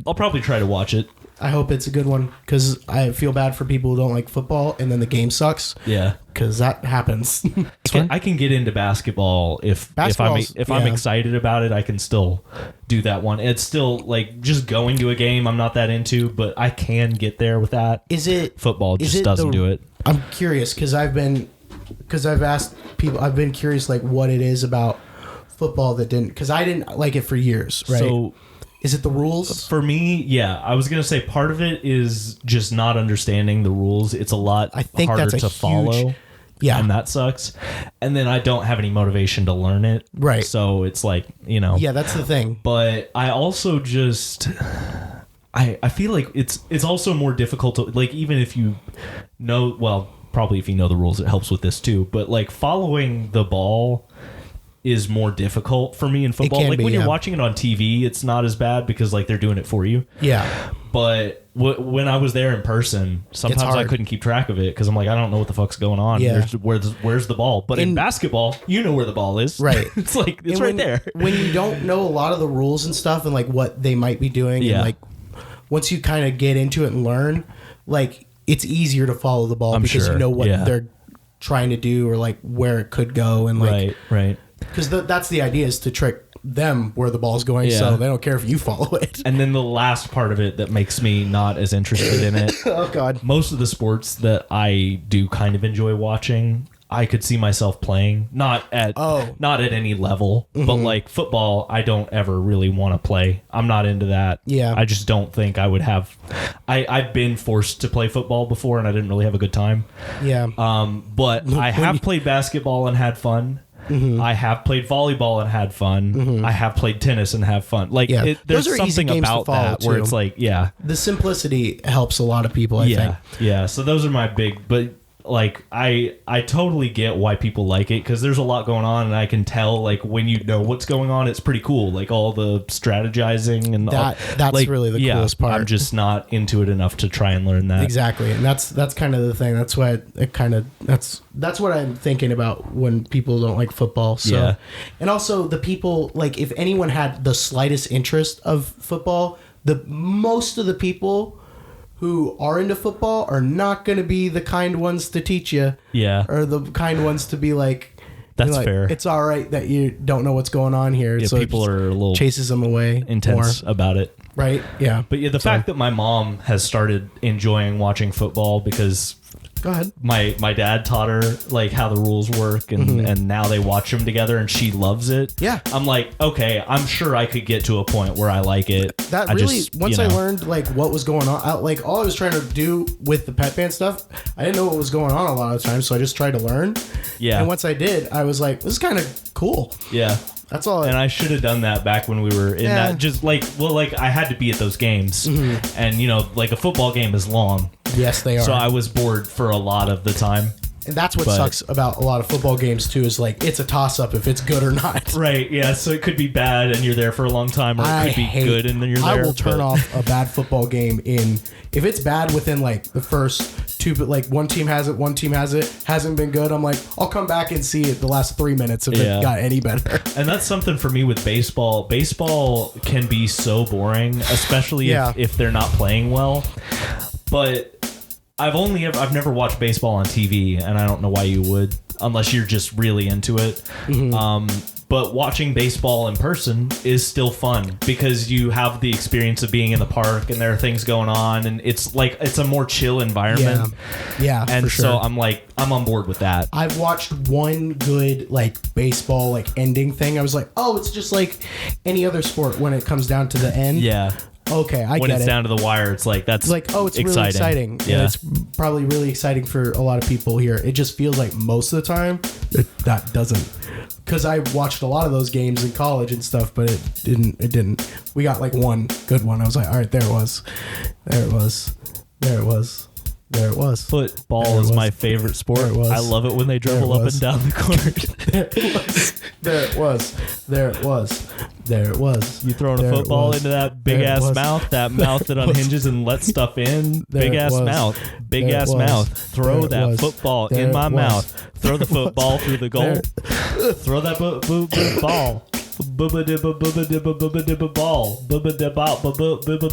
I'll probably try to watch it. I hope it's a good one because I feel bad for people who don't like football and then the game sucks. Yeah, because that happens. I can get into basketball if I'm excited about it. I can still do that one. It's still like just going to a game. I'm not that into, but I can get there with that. Football just doesn't do it? I'm curious because I've asked people. I've been curious like what it is about football that didn't, because I didn't like it for years. Right. So. Is it the rules? For me, yeah. I was going to say part of it is just not understanding the rules. It's a lot harder to follow. Yeah. And that sucks. And then I don't have any motivation to learn it. Right. So it's like, Yeah, that's the thing. But I also just... I feel like it's also more difficult to... Like, even if you know... Well, probably if you know the rules, it helps with this too. But like following the ball is more difficult for me in football. Like when you're watching it on TV, it's not as bad because like they're doing it for you. Yeah. But when I was there in person, sometimes I couldn't keep track of it because I'm like, I don't know what the fuck's going on. Yeah. Where's the ball? But in basketball, you know where the ball is. Right. It's like, it's right there. When you don't know a lot of the rules and stuff and like what they might be doing, and like once you kind of get into it and learn, like it's easier to follow the ball because you know what they're trying to do or like where it could go. And like, right. Because that's the idea, is to trick them where the ball's going, so they don't care if you follow it. And then the last part of it that makes me not as interested in it. Oh God. Most of the sports that I do kind of enjoy watching, I could see myself playing, not at any level, but like football, I don't ever really want to play. I'm not into that. Yeah. I just don't think I would have. I've been forced to play football before, and I didn't really have a good time. Yeah. But I have played basketball and had fun. I have played volleyball and had fun. I have played tennis and have fun. Like there's something about that where it's like, the simplicity helps a lot of people. I think. Yeah. So those are my big, but like I totally get why people like it because there's a lot going on, and I can tell like when you know what's going on, it's pretty cool. Like all the strategizing and that's like, really the coolest part. I'm just not into it enough to try and learn that. Exactly, and that's kind of the thing. That's why it kind of that's what I'm thinking about when people don't like football. So, and also the people, like if anyone had the slightest interest of football, most of the people who are into football are not going to be the kind ones to teach you. Yeah. Or the kind ones to be like, that's fair. It's all right that you don't know what's going on here. Yeah, so people are a little chases them away. Intense about it. Right. Yeah. But yeah, the fact that my mom has started enjoying watching football because go ahead. My dad taught her like how the rules work, and now they watch them together, and she loves it. Yeah, I'm like, okay, I'm sure I could get to a point where I like it. That once I learned like what was going on, like all I was trying to do with the pet band stuff, I didn't know what was going on a lot of the time, so I just tried to learn. Yeah, and once I did, I was like, this is kind of cool. Yeah. That's all. And I should have done that back when we were in that. Just like, I had to be at those games. And, like a football game is long. Yes, they are. So I was bored for a lot of the time. And that's what sucks about a lot of football games, too, is like, it's a toss-up if it's good or not. Right, yeah. So it could be bad and you're there for a long time, or it could be good and then you're there. I will turn off a bad football game if it's bad within, like, the first two, but, like, one team has it, hasn't been good. I'm like, I'll come back and see it the last 3 minutes if it got any better. And that's something for me with baseball. Baseball can be so boring, especially if they're not playing well. But I've never watched baseball on TV, and I don't know why you would, unless you're just really into it. But watching baseball in person is still fun because you have the experience of being in the park, and there are things going on, and it's a more chill environment. Yeah, and for sure. so I'm on board with that. I've watched one good baseball ending thing. I was like, oh, it's just like any other sport when it comes down to the end. Yeah. Okay, I get it. When it's down to the wire, it's like, that's oh, it's really exciting. Yeah. And it's probably really exciting for a lot of people here. It just feels like most of the time, that doesn't. Because I watched a lot of those games in college and stuff, but it didn't. We got one good one. I was like, all right, there it was. Football is my favorite sport. I love it when they dribble up and down the court. There it was. You throwing a football into that big ass mouth, that mouth that unhinges and lets stuff in. Big ass mouth. Throw that football in my mouth. Throw the football through the goal. Throw that ball. Bubba dibba bubba dibba bubba dibba ball. Bubba dibba bubba bibba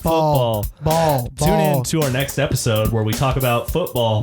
ball ball. Tune in to our next episode where we talk about football.